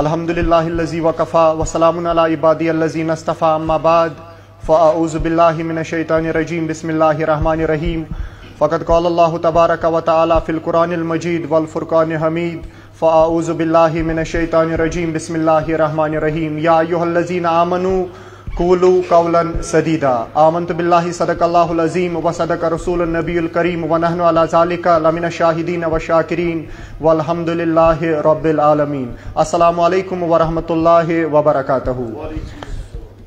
الحمدللہ وکفا وسلام علی عبادی الذین اصطفیٰ اما بعد فاعوذ باللہ من الشیطان الرجیم بسم اللہ الرحمن الرحیم فقد قال اللہ تبارک و تعالی فی القرآن المجید والفرقان حمید فاعوذ باللہ من الشیطان الرجیم بسم اللہ الرحمن الرحیم یا ایھا الذین آمنوا قولوا قولا سدیدا آمنت باللہ صدق اللہ العظیم وصدق رسول النبی الکریم ونحن علی ذالک لمن الشاہدین والشاکرین والحمد للہ رب العالمین۔ السلام علیکم ورحمۃ اللہ وبرکاتہ۔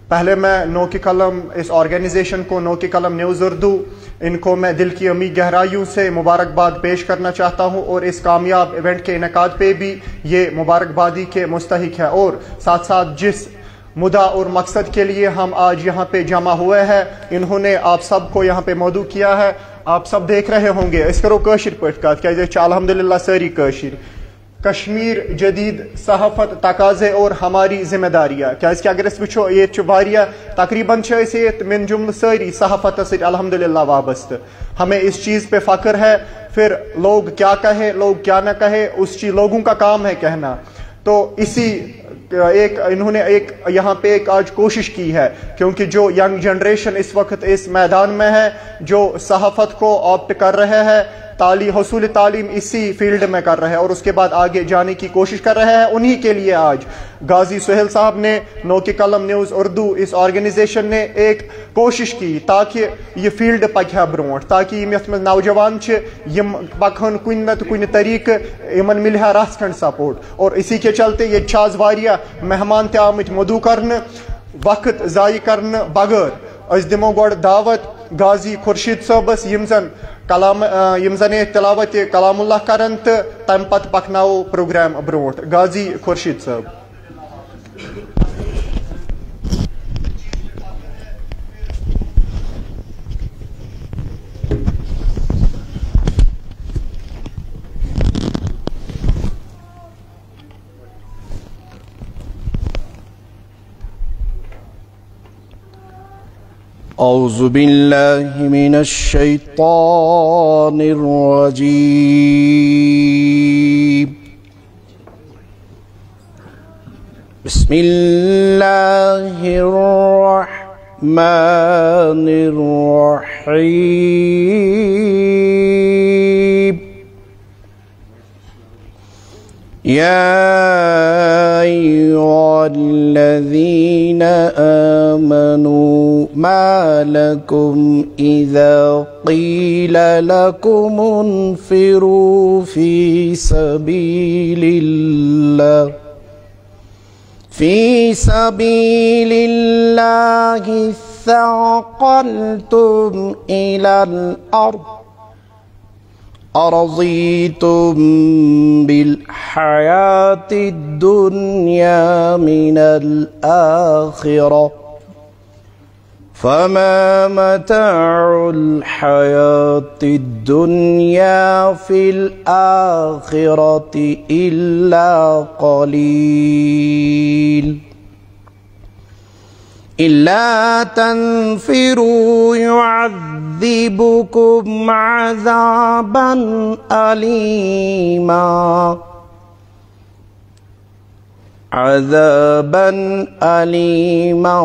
پہلے میں نو کی قلم اس آرگنائزیشن کو، نو کی قلم نیوز اردو، ان کو میں دل کی عمیق گہرائیوں سے مبارکباد پیش کرنا چاہتا ہوں، اور اس کامیاب ایونٹ کے انعقاد پہ بھی یہ مبارکبادی کے مستحق ہے، اور ساتھ ساتھ جس مدعا اور مقصد کے لیے ہم آج یہاں پہ جمع ہوئے ہیں انہوں نے آپ سب کو یہاں پہ مدعو کیا ہے۔ آپ سب دیکھ رہے ہوں گے، اس کرو کاشر پٹ کات کیا الحمدللہ ساری کاشر کشمیر جدید صحافت تقاضے اور ہماری ذمہ داریاں، کہ اگر اس وچھو یہ واریاہ تقریباً من جملہ ساری صحافت سے الحمدللہ وابستہ، ہمیں اس چیز پہ فخر ہے، پھر لوگ کیا کہے لوگ کیا نہ کہے اس چیز لوگوں کا کام ہے کہنا۔ تو اسی انہوں نے یہاں پہ ایک آج کوشش کی ہے، کیونکہ جو ینگ جنریشن اس وقت اس میدان میں ہے، جو صحافت کو آپٹ کر رہے ہیں، حصول تعلیم اسی فیلڈ میں کر رہے ہیں اور اس کے بعد آگے جانے کی کوشش کر رہے ہیں، انہی کے لیے آج غازی سہیل صاحب نے، نو کی قلم نیوز اردو اس آرگنائزیشن نے ایک کوشش کی تاکہ یہ فیلڈ پکہ برونٹ، تاکہ یت میں نوجوان پکہن کن نت کن طریقہ یمن ملہ رس کھنڈ سپورٹ، اور اسی کے چلتے یہ آز واریاہ مہمان تہ آمت مدعو کرنے، وقت ضائع کرنے بغیر اس دمو گوڑ دعوت غازی خورشید صٲبس یم زن تلاوت کلام اللہ کرن تو تم پت پکناو پروگرام برونٹ۔ غازی خورشید صٲب۔ اعوذ باللہ من الشیطان الرجیم بسم اللہ الرحمن الرحیم یا ایھا الذین آمنوا ما لکم اذا قیل لکم انفروا فی سبیل اللہ ثاقلتم الی الارض أرضيتم بالحياة الدنيا من الآخرة فما متاع الحياة الدنيا في الآخرة إلا قليل إلا تنفروا يعذبكم عذابا أليما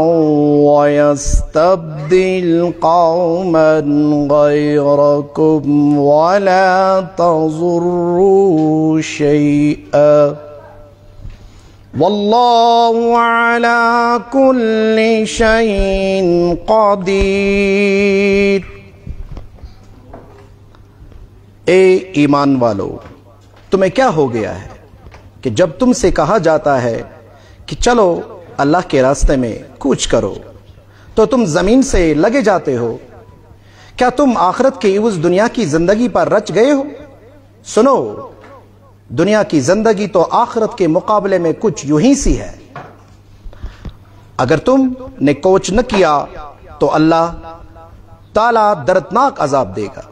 ويستبدل قوما غيركم ولا تضروا شيئا واللہ علی کل شیء قدیر۔ اے ایمان والو، تمہیں کیا ہو گیا ہے کہ جب تم سے کہا جاتا ہے کہ چلو اللہ کے راستے میں کوچ کرو تو تم زمین سے لگے جاتے ہو؟ کیا تم آخرت کے عوض دنیا کی زندگی پر رچ گئے ہو؟ سنو، دنیا کی زندگی تو آخرت کے مقابلے میں کچھ یوں ہی سی ہے۔ اگر تم نے کوچ نہ کیا تو اللہ تعالیٰ دردناک عذاب دے گا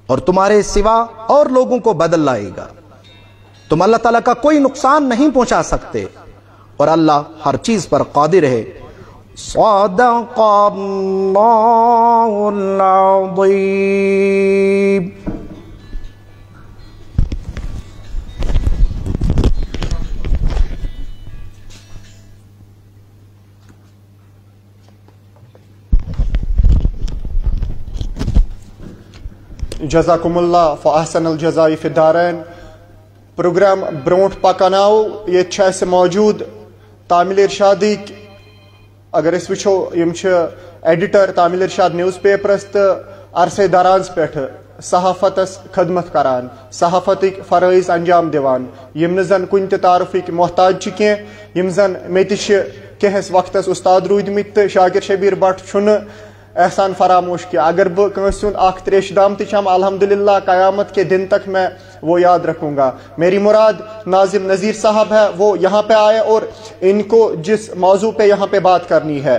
اور تمہارے سوا اور لوگوں کو بدل لائے گا۔ تم اللہ تعالیٰ کا کوئی نقصان نہیں پہنچا سکتے، اور اللہ ہر چیز پر قادر ہے۔ صدق اللہ العظیم۔ جزاکم اللہ فاحسن الجزاء فی الدارین. پروگرام برونٹ پکناو یہ موجود تامل ارشادک اگر اس وچھو یم ایڈیٹر تامل ارشاد نیوز پیپرس تو عرصے دراز پہ صحافتس خدمت کران صحافتک فرائض انجام دیوان یم زن کن تعارفک محتاج کی یم زن مت کہس وقتس استاد رودمت تو شاکر شبیر بٹ چھن احسان فراموش کیا. اگر بہت اخ تریش دام تم الحمدللہ قیامت کے دن تک میں وہ یاد رکھوں گا. میری مراد ناظم نذیر صاحب ہے, وہ یہاں پہ آئے اور ان کو جس موضوع پہ یہاں پہ بات کرنی ہے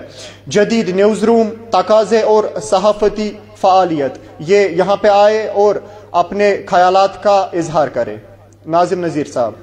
جدید نیوز روم تقاضے اور صحافتی فعالیت, یہ یہاں پہ آئے اور اپنے خیالات کا اظہار کرے. ناظم نذیر صاحب.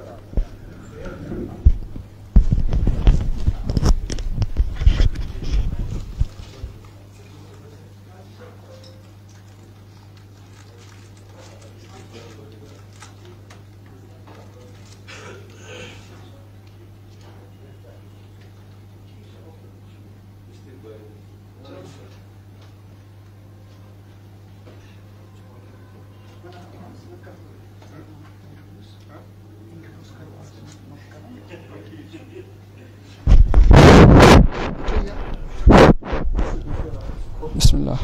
بسم اللہ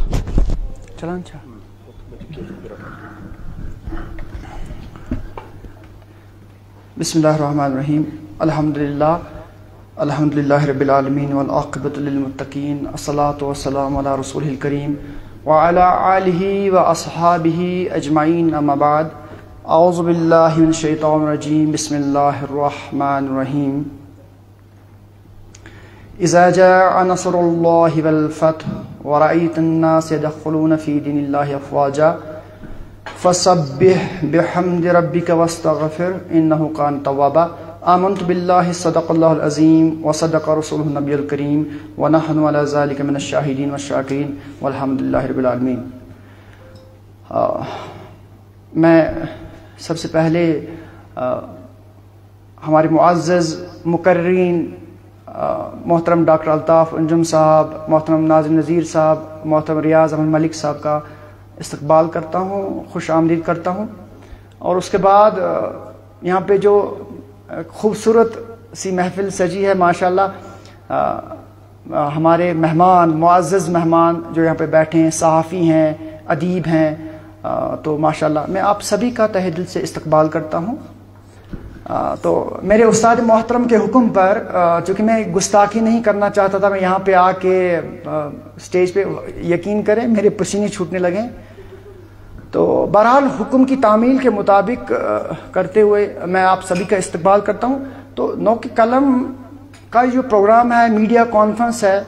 چلان بسم اللہ الرحمن الرحیم. الحمدللہ رب العالمین والعاقبۃ للمتقین. الصلاۃ والسلام علی رسولہ الکریم وعلی آلہ واصحابہ اجمعین. اما بعد اعوذ باللہ من الشیطان الرجیم. بسم اللہ الرحمن الرحیم. اذا جاء نصر اللہ والفتح ورأيت الناس يدخلون في دين الله أفواجا فسبح بحمد ربك واستغفر إنه كان توابا. آمنت بالله صدق الله العظيم وصدق رسوله النبي الكريم ونحن على ذلك من الشاهدين والشاكرين والحمد لله رب العالمين. میں سب سے پہلے ہمارے معزز مقررین محترم ڈاکٹر الطاف انجم صاحب, محترم ناظم نذیر صاحب, محترم ریاض احمد ملک صاحب کا استقبال کرتا ہوں, خوش آمدید کرتا ہوں. اور اس کے بعد یہاں پہ جو خوبصورت سی محفل سجی ہے ماشاءاللہ, ہمارے مہمان معزز مہمان جو یہاں پہ بیٹھے ہیں صحافی ہیں ادیب ہیں, تو ماشاءاللہ میں آپ سبھی کا تہہ دل سے استقبال کرتا ہوں. تو میرے استاد محترم کے حکم پر چونکہ میں گستاخی نہیں کرنا چاہتا تھا, میں یہاں پہ آ کے اسٹیج پہ یقین کریں میرے پسینے چھوٹنے لگے, تو بہرحال حکم کی تعمیل کے مطابق کرتے ہوئے میں آپ سبھی کا استقبال کرتا ہوں. تو نوک قلم کا جو پروگرام ہے میڈیا کانفرنس ہے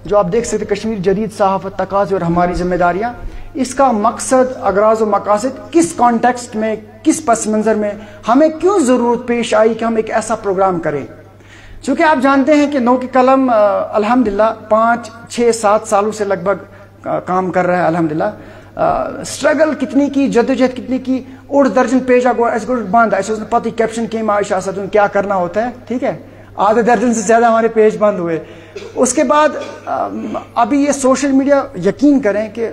جو آپ دیکھ سکتے کشمیر جدید صحافت تقاضے اور ہماری ذمہ داریاں, اس کا مقصد اغراض و مقاصد کس کانٹیکسٹ میں کس پس منظر میں ہمیں کیوں ضرورت پیش آئی کہ ہم ایک ایسا پروگرام کریں. چونکہ آپ جانتے ہیں کہ نو کی قلم الحمدللہ 5, 6, 7 سالوں سے لگ بھگ کام کر رہا ہے الحمدللہ. اسٹرگل کتنی کی, جدوجہد کتنی کی, اوڑ درجن پیج بند ایسے پتہ کیپشن کیم عائشہ اسد کیا کرنا ہوتا ہے, ٹھیک ہے, آدھے درجن سے زیادہ ہمارے پیج بند ہوئے. اس کے بعد ابھی یہ سوشل میڈیا یقین کریں کہ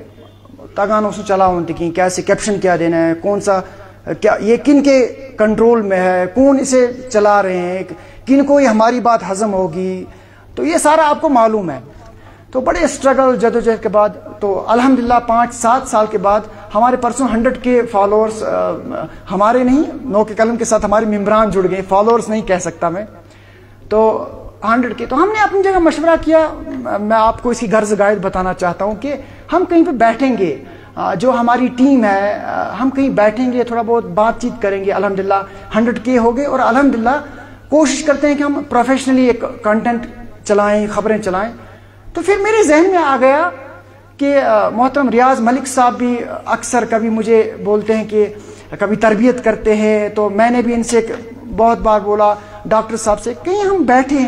تاگانوں سے چلا ہوتی کہ کیسے کیپشن کیا دینا ہے, کون سا کیا, یہ کن کے کنٹرول میں ہے, کون اسے چلا رہے ہیں, کن کو یہ ہماری بات ہضم ہوگی, تو یہ سارا آپ کو معلوم ہے. تو بڑے اسٹرگل جدوجہد کے بعد تو الحمدللہ 5-7 سال کے بعد ہمارے پرسوں 100 کے فالوورز ہمارے نہیں, نو کے قلم کے ساتھ ہمارے ممبران جڑ گئے, فالوورز نہیں کہہ سکتا میں, تو 100 کے. تو ہم نے اپنی جگہ مشورہ کیا. میں آپ کو اس کی غرض گائد بتانا چاہتا ہوں کہ ہم کہیں پہ بیٹھیں گے, جو ہماری ٹیم ہے ہم کہیں بیٹھیں گے, تھوڑا بہت بات چیت کریں گے. الحمدللہ 100 کے ہو گئے اور الحمدللہ کوشش کرتے ہیں کہ ہم پروفیشنلی ایک کنٹینٹ چلائیں, خبریں چلائیں. تو پھر میرے ذہن میں آ گیا کہ محترم ریاض ملک صاحب بھی اکثر کبھی مجھے بولتے ہیں کہ کبھی تربیت کرتے ہیں, تو میں نے بھی ان سے بہت بار بولا ڈاکٹر صاحب سے کہیں ہم بیٹھیں,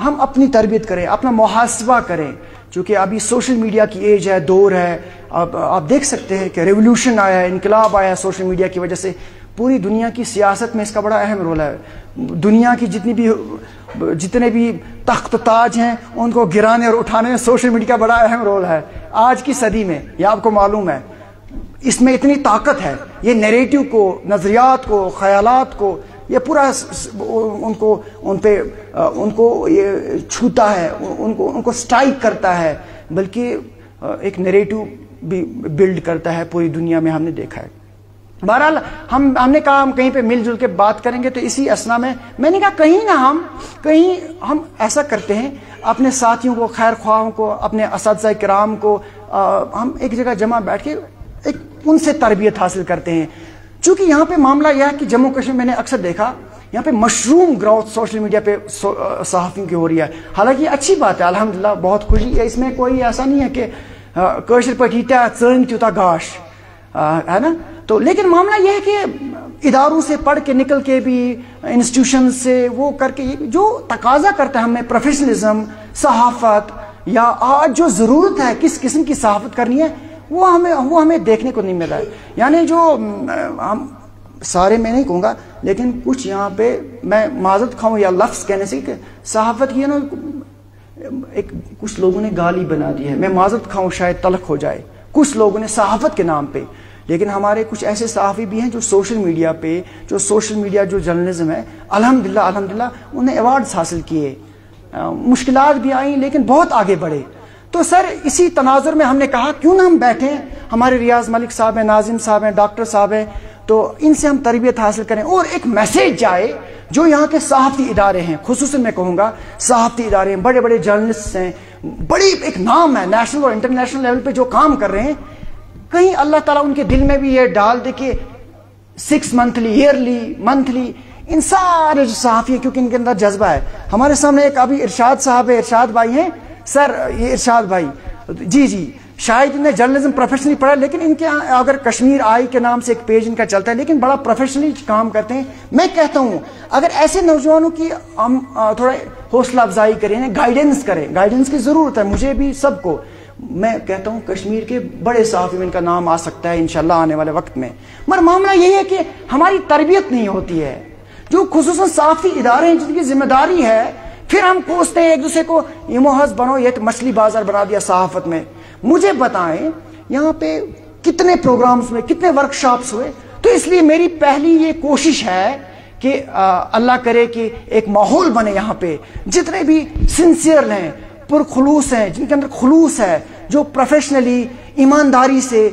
ہم اپنی تربیت کریں, اپنا محاسبہ کریں. چونکہ ابھی سوشل میڈیا کی ایج ہے, دور ہے. اب آپ دیکھ سکتے ہیں کہ ریولوشن آیا ہے, انقلاب آیا ہے سوشل میڈیا کی وجہ سے. پوری دنیا کی سیاست میں اس کا بڑا اہم رول ہے. دنیا کی جتنے بھی تخت و تاج ہیں ان کو گرانے اور اٹھانے میں سوشل میڈیا کا بڑا اہم رول ہے آج کی صدی میں, یہ آپ کو معلوم ہے. اس میں اتنی طاقت ہے، یہ نیریٹو کو، نظریات کو، خیالات کو، یہ پورا ان کو یہ چھوتا ہے، ان کو سٹرائک کرتا ہے، بلکہ ایک نیریٹو بھی بلڈ کرتا ہے پوری دنیا میں، ہم نے دیکھا ہے۔ بہرحال ہم نے کہا ہم کہیں پہ مل جل کے بات کریں گے، تو اسی اسنا میں نے کہا کہیں ہم ایسا کرتے ہیں، اپنے ساتھیوں کو، خیر خواہوں کو، اپنے اساتذہ کرام کو ہم ایک جگہ جمع بیٹھ کے ان سے تربیت حاصل کرتے ہیں۔ چونکہ یہاں پہ معاملہ یہ ہے کہ جموں کشمیر میں نے اکثر دیکھا یہاں پہ مشروم گروتھ سوشل میڈیا پہ صحافیوں کی ہو رہی ہے، حالانکہ یہ اچھی بات ہے، الحمدللہ بہت خوشی ہے، اس میں کوئی ایسا نہیں ہے کہ کاشر پٹی تیوتا گاش ہے نا، تو لیکن معاملہ یہ ہے کہ اداروں سے پڑھ کے نکل کے بھی، انسٹیٹیوشن سے وہ کر کے جو تقاضا کرتا ہے ہمیں پروفیشنلزم، صحافت، یا آج جو ضرورت ہے کس قسم کی صحافت کرنی ہے، وہ ہمیں دیکھنے کو نہیں ملا ہے۔ یعنی جو ہم سارے میں نہیں کہوں گا، لیکن کچھ یہاں پہ میں معذرت کھاؤں یا لفظ کہنے سے کہ صحافت کی نا ایک کچھ لوگوں نے گالی بنا دی ہے، میں معذرت کھاؤں شاید تلخ ہو جائے، کچھ لوگوں نے صحافت کے نام پہ، لیکن ہمارے کچھ ایسے صحافی بھی ہیں جو سوشل میڈیا پہ، جو سوشل میڈیا جو جرنلزم ہے، الحمدللہ انہیں ایوارڈز حاصل کیے، مشکلات بھی آئیں لیکن بہت آگے بڑھے۔ تو سر اسی تناظر میں ہم نے کہا کیوں نہ ہم بیٹھیں، ہمارے ریاض ملک صاحب ہیں، ناظم صاحب ہیں، ڈاکٹر صاحب ہیں، تو ان سے ہم تربیت حاصل کریں اور ایک میسیج جائے جو یہاں کے صحافتی ادارے ہیں، خصوصاً میں کہوں گا صحافتی ادارے ہیں، بڑے بڑے جرنلسٹ ہیں، بڑی ایک نام ہے نیشنل اور انٹرنیشنل لیول پہ جو کام کر رہے ہیں، کہیں اللہ تعالیٰ ان کے دل میں بھی یہ ڈال دے کہ 6 منتھلی، ایئرلی، منتھلی، ان سارے جو صحافی ہیں، کیونکہ ان کے اندر جذبہ ہے۔ ہمارے سامنے ایک ابھی ارشاد صاحب ہے، ارشاد بھائی ہیں سر، یہ ارشاد بھائی جی شاید انہیں جرنلزم پروفیشنلی پڑھا، لیکن ان کے اگر کشمیر آئی کے نام سے ایک پیج ان کا چلتا ہے، لیکن بڑا پروفیشنلی کام کرتے ہیں۔ میں کہتا ہوں اگر ایسے نوجوانوں کی ہم تھوڑا حوصلہ افزائی کریں، گائیڈنس کریں، گائیڈنس کی ضرورت ہے مجھے بھی، سب کو، میں کہتا ہوں کشمیر کے بڑے صحافی میں ان کا نام آ سکتا ہے انشاءاللہ آنے والے وقت میں۔ مگر معاملہ یہی ہے کہ ہماری تربیت نہیں ہوتی ہے، جو خصوصاً صحافی ادارے ہیں جن کی ذمہ داری ہے، پھر ہم کوستے ہیں ایک دوسرے کو، یہ محض بنو، یہ مچھلی بازار بنا دیا صحافت میں۔ مجھے بتائیں یہاں پہ کتنے پروگرامز ہوئے، کتنے ورکشاپس ہوئے؟ تو اس لیے میری پہلی یہ کوشش ہے کہ اللہ کرے کہ ایک ماحول بنے یہاں پہ، جتنے بھی سنسیئر ہیں، پرخلوص ہیں، جن کے اندر خلوص ہے، جو پروفیشنلی ایمانداری سے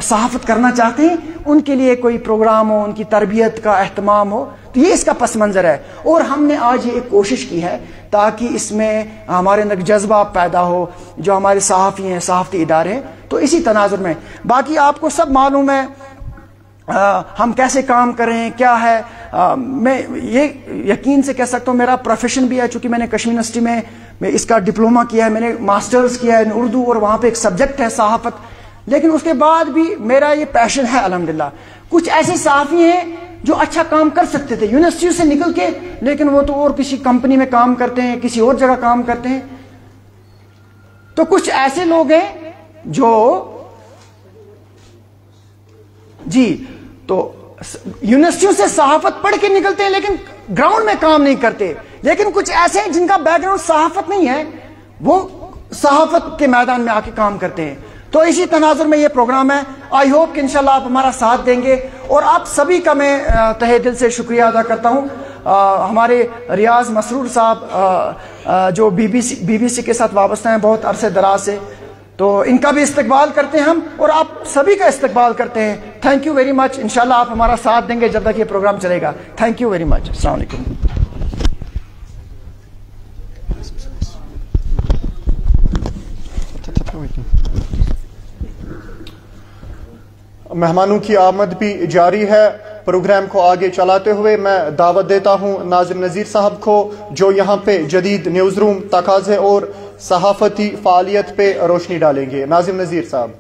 صحافت کرنا چاہتے ہیں، ان کے لیے کوئی پروگرام ہو، ان کی تربیت کا اہتمام ہو، تو یہ اس کا پس منظر ہے۔ اور ہم نے آج یہ ایک کوشش کی ہے تاکہ اس میں ہمارے اندر جذبہ پیدا ہو، جو ہمارے صحافی ہیں، صحافتی ادارے ہیں، تو اسی تناظر میں باقی آپ کو سب معلوم ہے ہم کیسے کام کر رہے ہیں، کیا ہے۔ میں یہ یقین سے کہہ سکتا ہوں میرا پروفیشن بھی ہے، چونکہ میں نے کشمیر یونیورسٹی میں اس کا ڈپلومہ کیا ہے، میں نے ماسٹرز کیا ہے اردو، اور وہاں پہ ایک سبجیکٹ ہے صحافت، لیکن اس کے بعد بھی میرا یہ پیشن ہے الحمدللہ۔ کچھ ایسے صحافی ہیں جو اچھا کام کر سکتے تھے یونیورسٹی سے نکل کے، لیکن وہ تو اور کسی کمپنی میں کام کرتے ہیں، کسی اور جگہ کام کرتے ہیں۔ تو کچھ ایسے لوگ ہیں جو تو یونیورسٹیوں سے صحافت پڑھ کے نکلتے ہیں لیکن گراؤنڈ میں کام نہیں کرتے، لیکن کچھ ایسے ہیں جن کا بیک گراؤنڈ صحافت نہیں ہے، وہ صحافت کے میدان میں آ کے کام کرتے ہیں۔ تو اسی تناظر میں یہ پروگرام ہے، آئی ہوپ کہ انشاءاللہ آپ ہمارا ساتھ دیں گے، اور آپ سبھی کا میں تہہ دل سے شکریہ ادا کرتا ہوں۔ ہمارے ریاض مسرور صاحب جو بی بی سی کے ساتھ وابستہ ہیں بہت عرصے دراز سے، تو ان کا بھی استقبال کرتے ہیں ہم، اور آپ سبھی کا استقبال کرتے ہیں۔ تھینک یو ویری مچ، انشاءاللہ آپ ہمارا ساتھ دیں گے جب تک یہ پروگرام چلے گا۔ تھینک یو ویری مچ، السلام علیکم۔ مہمانوں کی آمد بھی جاری ہے۔ پروگرام کو آگے چلاتے ہوئے میں دعوت دیتا ہوں ناظم نذیر صاحب کو، جو یہاں پہ جدید نیوز روم تقاضے اور صحافتی فعالیت پہ روشنی ڈالیں گے۔ ناظم نذیر صاحب۔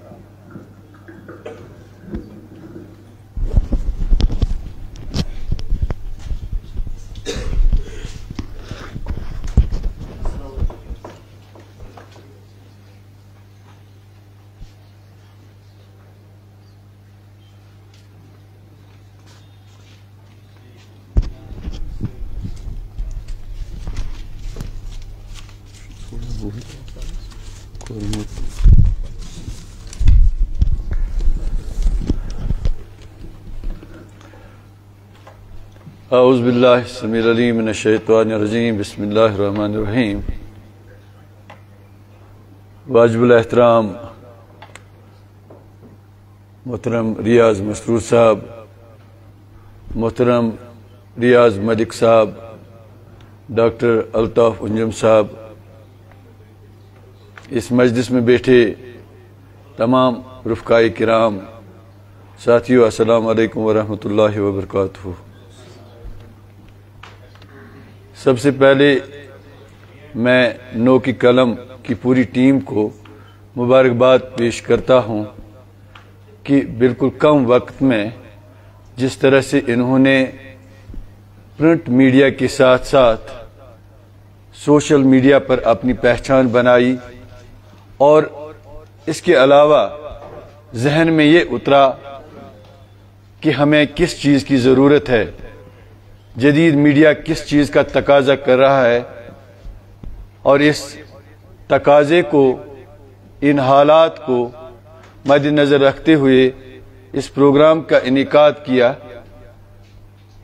اعوذ باللہ السمیع العلیم من الشیطان الرجیم بسم اللہ الرحمن الرحیم واجب الاحترام محترم ریاض مسرور صاحب، محترم ریاض ملک صاحب، ڈاکٹر الطاف انجم صاحب، اس مجلس میں بیٹھے تمام رفقائے کرام، ساتھیو، السلام علیکم ورحمۃ اللہ وبرکاتہ۔ سب سے پہلے میں نو کی قلم کی پوری ٹیم کو مبارکباد پیش کرتا ہوں کہ بالکل کم وقت میں جس طرح سے انہوں نے پرنٹ میڈیا کے ساتھ ساتھ سوشل میڈیا پر اپنی پہچان بنائی، اور اس کے علاوہ ذہن میں یہ اترا کہ ہمیں کس چیز کی ضرورت ہے، جدید میڈیا کس چیز کا تقاضا کر رہا ہے، اور اس تقاضے کو، ان حالات کو مد نظر رکھتے ہوئے اس پروگرام کا انعقاد کیا۔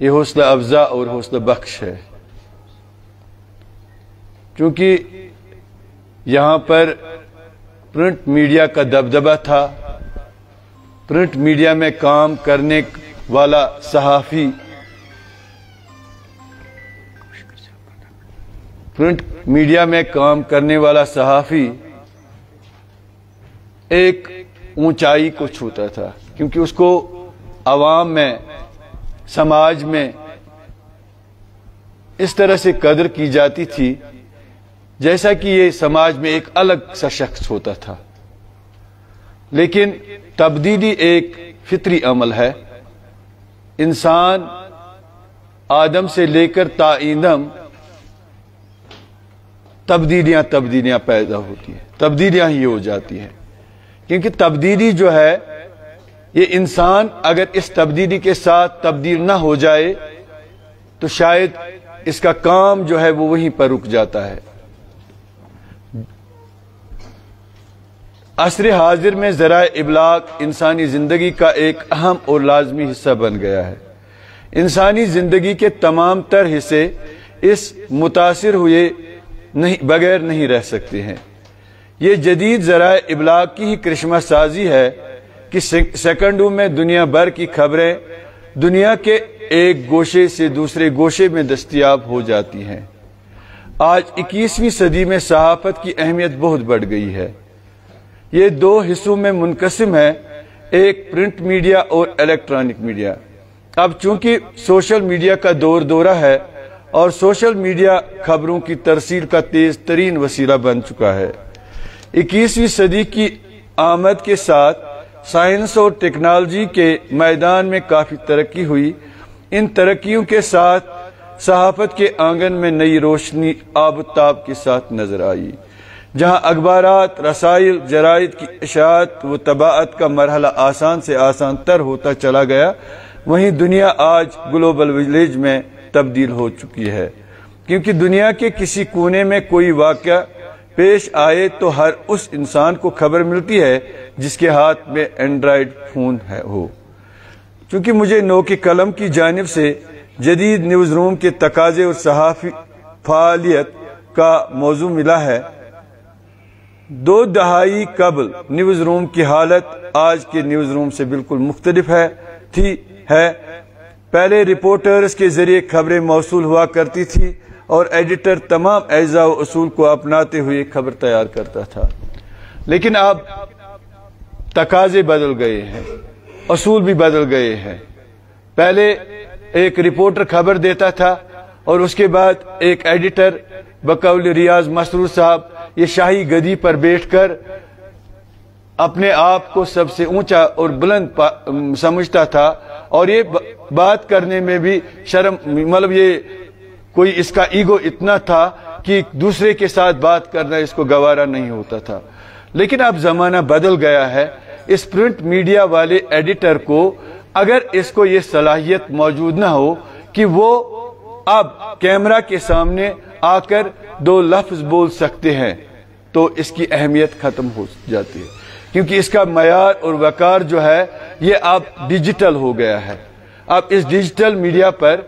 یہ حوصلہ افزا اور حوصلہ بخش ہے، کیونکہ یہاں پر پرنٹ میڈیا کا دبدبہ تھا، پرنٹ میڈیا میں کام کرنے والا صحافی، پرنٹ میڈیا میں کام کرنے والا صحافی ایک اونچائی کو چھوتا تھا، کیونکہ اس کو عوام میں، سماج میں اس طرح سے قدر کی جاتی تھی جیسا کہ یہ سماج میں ایک الگ سا شخص ہوتا تھا۔ لیکن تبدیلی ایک فطری عمل ہے، انسان آدم سے لے کر تا ایندم تبدیلیاں پیدا ہوتی ہیں، تبدیلیاں ہی ہو جاتی ہیں، کیونکہ تبدیلی جو ہے یہ انسان اگر اس تبدیلی کے ساتھ تبدیل نہ ہو جائے تو شاید اس کا کام جو ہے وہ وہیں پر رک جاتا ہے۔ عصر حاضر میں ذرائع ابلاغ انسانی زندگی کا ایک اہم اور لازمی حصہ بن گیا ہے۔ انسانی زندگی کے تمام تر حصے اس متاثر ہوئے بغیر نہیں رہ سکتے ہیں۔ یہ جدید ذرائع ابلاغ کی ہی کرشمہ سازی ہے کہ سیکنڈوں میں دنیا بھر کی خبریں دنیا کے ایک گوشے سے دوسرے گوشے میں دستیاب ہو جاتی ہیں۔ آج 21ویں صدی میں صحافت کی اہمیت بہت بڑھ گئی ہے۔ یہ دو حصوں میں منقسم ہے، ایک پرنٹ میڈیا اور الیکٹرانک میڈیا۔ اب چونکہ سوشل میڈیا کا دورہ ہے اور سوشل میڈیا خبروں کی ترسیل کا تیز ترین وسیلہ بن چکا ہے۔ 21ویں صدی کی آمد کے ساتھ سائنس اور ٹیکنالوجی کے میدان میں کافی ترقی ہوئی۔ ان ترقیوں کے ساتھ صحافت کے آنگن میں نئی روشنی آب و تاب کے ساتھ نظر آئی۔ جہاں اخبارات، رسائل، جرائد کی اشاعت و طباعت کا مرحلہ آسان سے آسان تر ہوتا چلا گیا، وہیں دنیا آج گلوبل ولیج میں تبدیل ہو چکی ہے، کیونکہ دنیا کے کسی کونے میں کوئی واقعہ پیش آئے تو ہر اس انسان کو خبر ملتی ہے جس کے ہاتھ میں اینڈرائیڈ فون ہو۔ چونکہ مجھے نو کی قلم کی جانب سے جدید نیوز روم کے تقاضے اور صحافی فعالیت کا موضوع ملا ہے، 2 دہائی قبل نیوز روم کی حالت آج کے نیوز روم سے بالکل مختلف ہے۔ پہلے رپورٹرز کے ذریعے خبریں موصول ہوا کرتی تھی اور ایڈیٹر تمام اجزاء و اصول کو اپناتے ہوئے خبر تیار کرتا تھا، لیکن اب تقاضے بدل گئے ہیں، اصول بھی بدل گئے ہیں۔ پہلے ایک رپورٹر خبر دیتا تھا اور اس کے بعد ایک ایڈیٹر بقول ریاض مسرور صاحب یہ شاہی گدی پر بیٹھ کر اپنے آپ کو سب سے اونچا اور بلند سمجھتا تھا، اور یہ بات کرنے میں بھی شرم، مطلب یہ کوئی اس کا ایگو اتنا تھا کہ دوسرے کے ساتھ بات کرنا اس کو گوارا نہیں ہوتا تھا۔ لیکن اب زمانہ بدل گیا ہے۔ اس پرنٹ میڈیا والے ایڈیٹر کو اگر اس کو یہ صلاحیت موجود نہ ہو کہ وہ اب کیمرہ کے سامنے آ کر 2 لفظ بول سکتے ہیں تو اس کی اہمیت ختم ہو جاتی ہے، کیونکہ اس کا معیار اور وقار جو ہے یہ اب ڈیجیٹل ہو گیا ہے۔ اب اس ڈیجیٹل میڈیا پر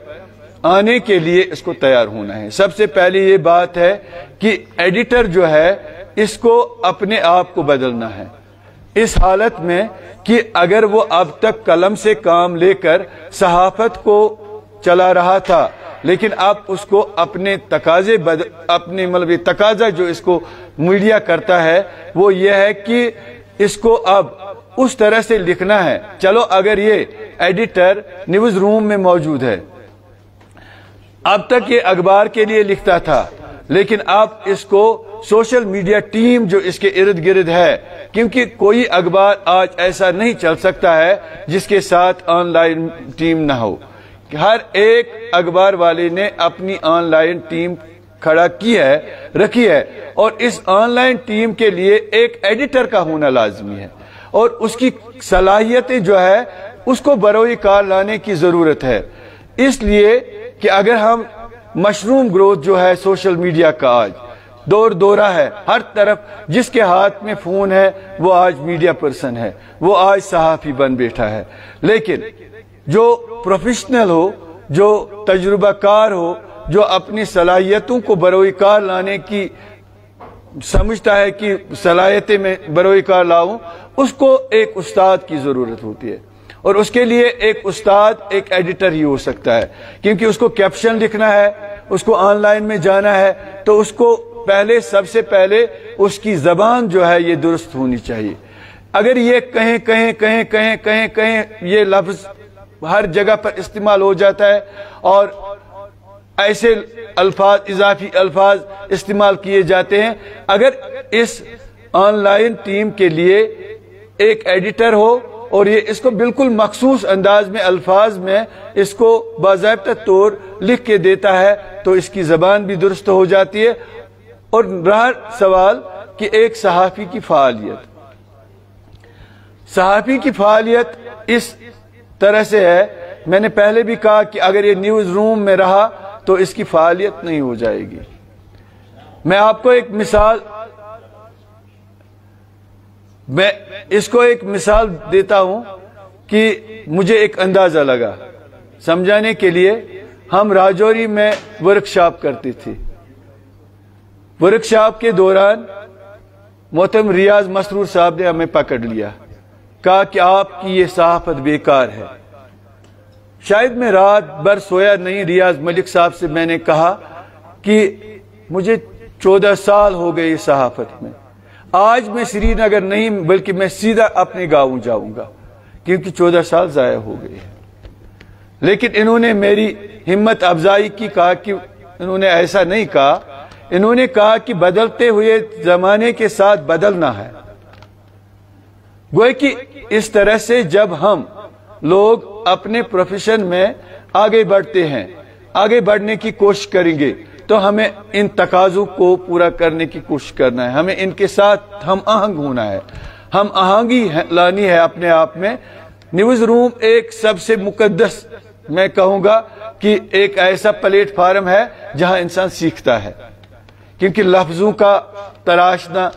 آنے کے لیے اس کو تیار ہونا ہے۔ سب سے پہلے یہ بات ہے کہ ایڈیٹر جو ہے اس کو اپنے آپ کو بدلنا ہے، اس حالت میں کہ اگر وہ اب تک قلم سے کام لے کر صحافت کو چلا رہا تھا، لیکن اب اس کو اپنے تقاضے اپنے مطلب تقاضا جو اس کو میڈیا کرتا ہے وہ یہ ہے کہ اس کو اب اس طرح سے لکھنا ہے۔ چلو اگر یہ ایڈیٹر نیوز روم میں موجود ہے، اب تک یہ اخبار کے لیے لکھتا تھا، لیکن اب اس کو سوشل میڈیا ٹیم جو اس کے ارد گرد ہے، کیونکہ کوئی اخبار آج ایسا نہیں چل سکتا ہے جس کے ساتھ آن لائن ٹیم نہ ہو۔ ہر ایک اخبار والے نے اپنی آن لائن ٹیم کھڑا کی ہے، رکھی ہے، اور اس آن لائن ٹیم کے لیے ایک ایڈیٹر کا ہونا لازمی ہے، اور اس کی صلاحیتیں جو ہے اس کو بروئے کار لانے کی ضرورت ہے۔ اس لیے کہ اگر ہم مشروم گروتھ جو ہے سوشل میڈیا کا آج دورہ ہے، ہر طرف جس کے ہاتھ میں فون ہے وہ آج میڈیا پرسن ہے، وہ آج صحافی بن بیٹھا ہے۔ لیکن جو پروفیشنل ہو، جو تجربہ کار ہو، جو اپنی صلاحیتوں کو بروئے کار لانے کی سمجھتا ہے کہ صلاحیتیں میں بروئے کار لاؤں، اس کو ایک استاد کی ضرورت ہوتی ہے، اور اس کے لیے ایک استاد ایک ایڈیٹر ہی ہو سکتا ہے، کیونکہ اس کو کیپشن لکھنا ہے، اس کو آن لائن میں جانا ہے، تو اس کو سب سے پہلے اس کی زبان جو ہے یہ درست ہونی چاہیے۔ اگر یہ کہیں یہ لفظ ہر جگہ پر استعمال ہو جاتا ہے اور ایسے الفاظ اضافی الفاظ استعمال کیے جاتے ہیں، اگر اس آن لائن ٹیم کے لیے ایک ایڈیٹر ہو اور یہ اس کو بالکل مخصوص انداز میں الفاظ میں اس کو باضابطہ طور لکھ کے دیتا ہے تو اس کی زبان بھی درست ہو جاتی ہے۔ اور رہا سوال کہ ایک صحافی کی فعالیت اس طرح سے ہے، میں نے پہلے بھی کہا کہ اگر یہ نیوز روم میں رہا تو اس کی فعالیت نہیں ہو جائے گی۔ میں آپ کو ایک مثال دیتا ہوں کہ مجھے ایک اندازہ لگا سمجھانے کے لیے۔ ہم راجوری میں ورکشاپ کرتے تھے، ورکشاپ کے دوران محترم ریاض مسرور صاحب نے ہمیں پکڑ لیا، کہا کہ آپ کی یہ صحافت بیکار ہے۔ شاید میں رات بھر سویا نہیں۔ ریاض ملک صاحب سے میں نے کہا کہ مجھے 14 سال ہو گئے اس صحافت میں، آج میں سری نگر نہیں بلکہ میں سیدھا اپنے گاؤں جاؤں گا، کیونکہ 14 سال ضائع ہو گئے ہیں۔ لیکن انہوں نے میری ہمت افزائی کی، کہا کہ انہوں نے ایسا نہیں کہا، انہوں نے کہا کہ بدلتے ہوئے زمانے کے ساتھ بدلنا ہے۔ گویا کہ اس طرح سے جب ہم لوگ اپنے پروفیشن میں آگے بڑھتے ہیں، آگے بڑھنے کی کوشش کریں گے تو ہمیں ان تقاضوں کو پورا کرنے کی کوشش کرنا ہے، ہمیں ان کے ساتھ ہم آہنگ ہونا ہے، ہم آہنگی لانی ہے اپنے آپ میں۔ نیوز روم ایک سب سے مقدس میں کہوں گا کہ ایک ایسا پلیٹ فارم ہے جہاں انسان سیکھتا ہے، کیونکہ لفظوں کا تراشنا،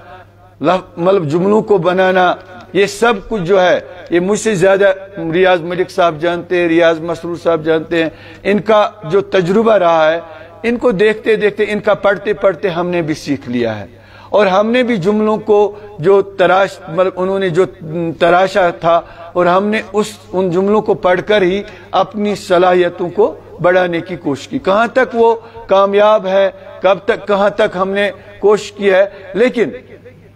مطلب جملوں کو بنانا، یہ سب کچھ جو ہے یہ مجھ سے زیادہ ریاض ملک صاحب جانتے ہیں، ریاض مسرور صاحب جانتے ہیں۔ ان کا جو تجربہ رہا ہے، ان کو دیکھتے دیکھتے، ان کا پڑھتے پڑھتے ہم نے بھی سیکھ لیا ہے، اور ہم نے بھی جملوں کو جو مطلب انہوں نے جو تراشا تھا، اور ہم نے ان جملوں کو پڑھ کر ہی اپنی صلاحیتوں کو بڑھانے کی کوشش کی۔ کہاں تک وہ کامیاب ہے، کہاں تک ہم نے کوشش کی ہے، لیکن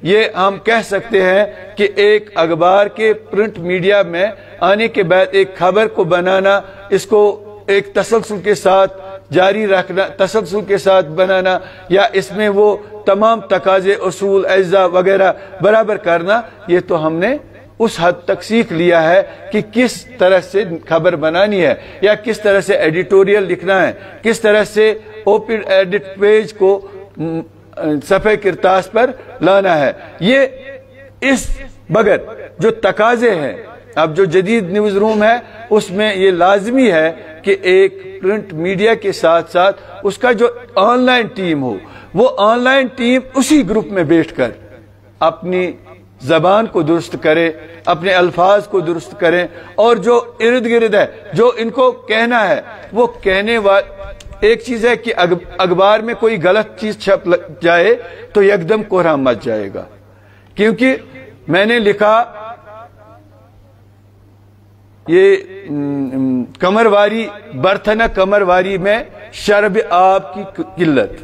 یہ ہم کہہ سکتے ہیں کہ ایک اخبار کے پرنٹ میڈیا میں آنے کے بعد ایک خبر کو بنانا، اس کو ایک تسلسل کے ساتھ جاری رکھنا، تسلسل کے ساتھ بنانا، یا اس میں وہ تمام تقاضے، اصول، اجزاء وغیرہ برابر کرنا، یہ تو ہم نے اس حد تک سیکھ لیا ہے کہ کس طرح سے خبر بنانی ہے، یا کس طرح سے ایڈیٹوریل لکھنا ہے، کس طرح سے اوپن ایڈٹ پیج کو صفحہ کرتاس پر لانا ہے۔ یہ اس بغیر جو تقاضے ہیں، اب جو جدید نیوز روم ہے اس میں یہ لازمی ہے کہ ایک پرنٹ میڈیا کے ساتھ ساتھ اس کا جو آن لائن ٹیم ہو، وہ آن لائن ٹیم اسی گروپ میں بیٹھ کر اپنی زبان کو درست کرے، اپنے الفاظ کو درست کریں، اور جو ارد گرد ہے جو ان کو کہنا ہے وہ کہنے ایک چیز ہے کہ اخبار میں کوئی غلط چیز چھپ جائے تو یکدم کوہرام مچ جائے گا، کیونکہ میں نے لکھا یہ کمرواری برتھنا کمرواری میں شرب آب کی قلت،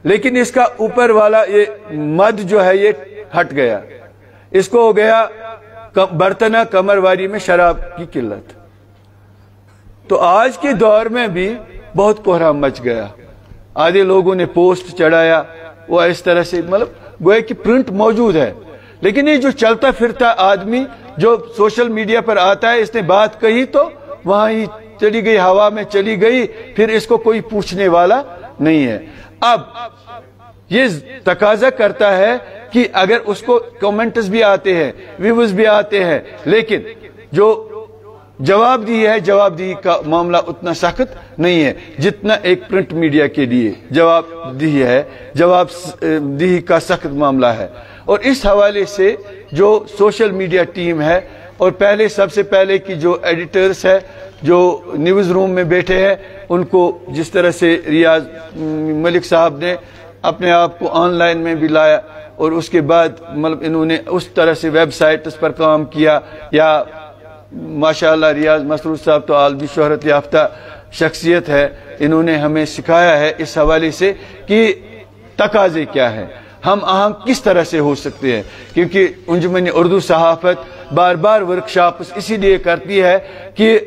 لیکن اس کا اوپر والا یہ مد جو ہے یہ ہٹ گیا، اس کو ہو گیا برتنا کمرواری میں شراب کی قلت۔ تو آج کے دور میں بھی بہت کوہرام مچ گیا، آدھے لوگوں نے پوسٹ چڑھایا، وہ اس طرح سے مطلب گویا کہ پرنٹ موجود ہے، لیکن یہ جو چلتا پھرتا آدمی جو سوشل میڈیا پر آتا ہے، اس نے بات کہی تو وہاں ہی چلی گئی، ہوا میں چلی گئی، پھر اس کو کوئی پوچھنے والا نہیں ہے۔ اب یہ تقاضا کرتا ہے کہ اگر اس کو کمنٹس بھی آتے ہیں، ویوز بھی آتے ہیں، لیکن جو جواب دہی کا معاملہ اتنا سخت نہیں ہے جتنا ایک پرنٹ میڈیا کے لیے جواب دہی کا سخت معاملہ ہے۔ اور اس حوالے سے جو سوشل میڈیا ٹیم ہے، اور سب سے پہلے کی جو ایڈیٹرز ہے جو نیوز روم میں بیٹھے ہیں، ان کو جس طرح سے ریاض ملک صاحب نے اپنے آپ کو آن لائن میں بھی لایا، اور اس کے بعد مطلب انہوں نے اس طرح سے ویب سائٹس پر کام کیا، یا ماشاءاللہ ریاض مسرور صاحب تو عالمی شہرت یافتہ شخصیت ہے، انہوں نے ہمیں سکھایا ہے اس حوالے سے کہ تقاضے کیا ہے، ہم آہنگ کس طرح سے ہو سکتے ہیں، کیونکہ انجمن اردو صحافت بار بار ورکشاپس اسی لیے کرتی ہے کہ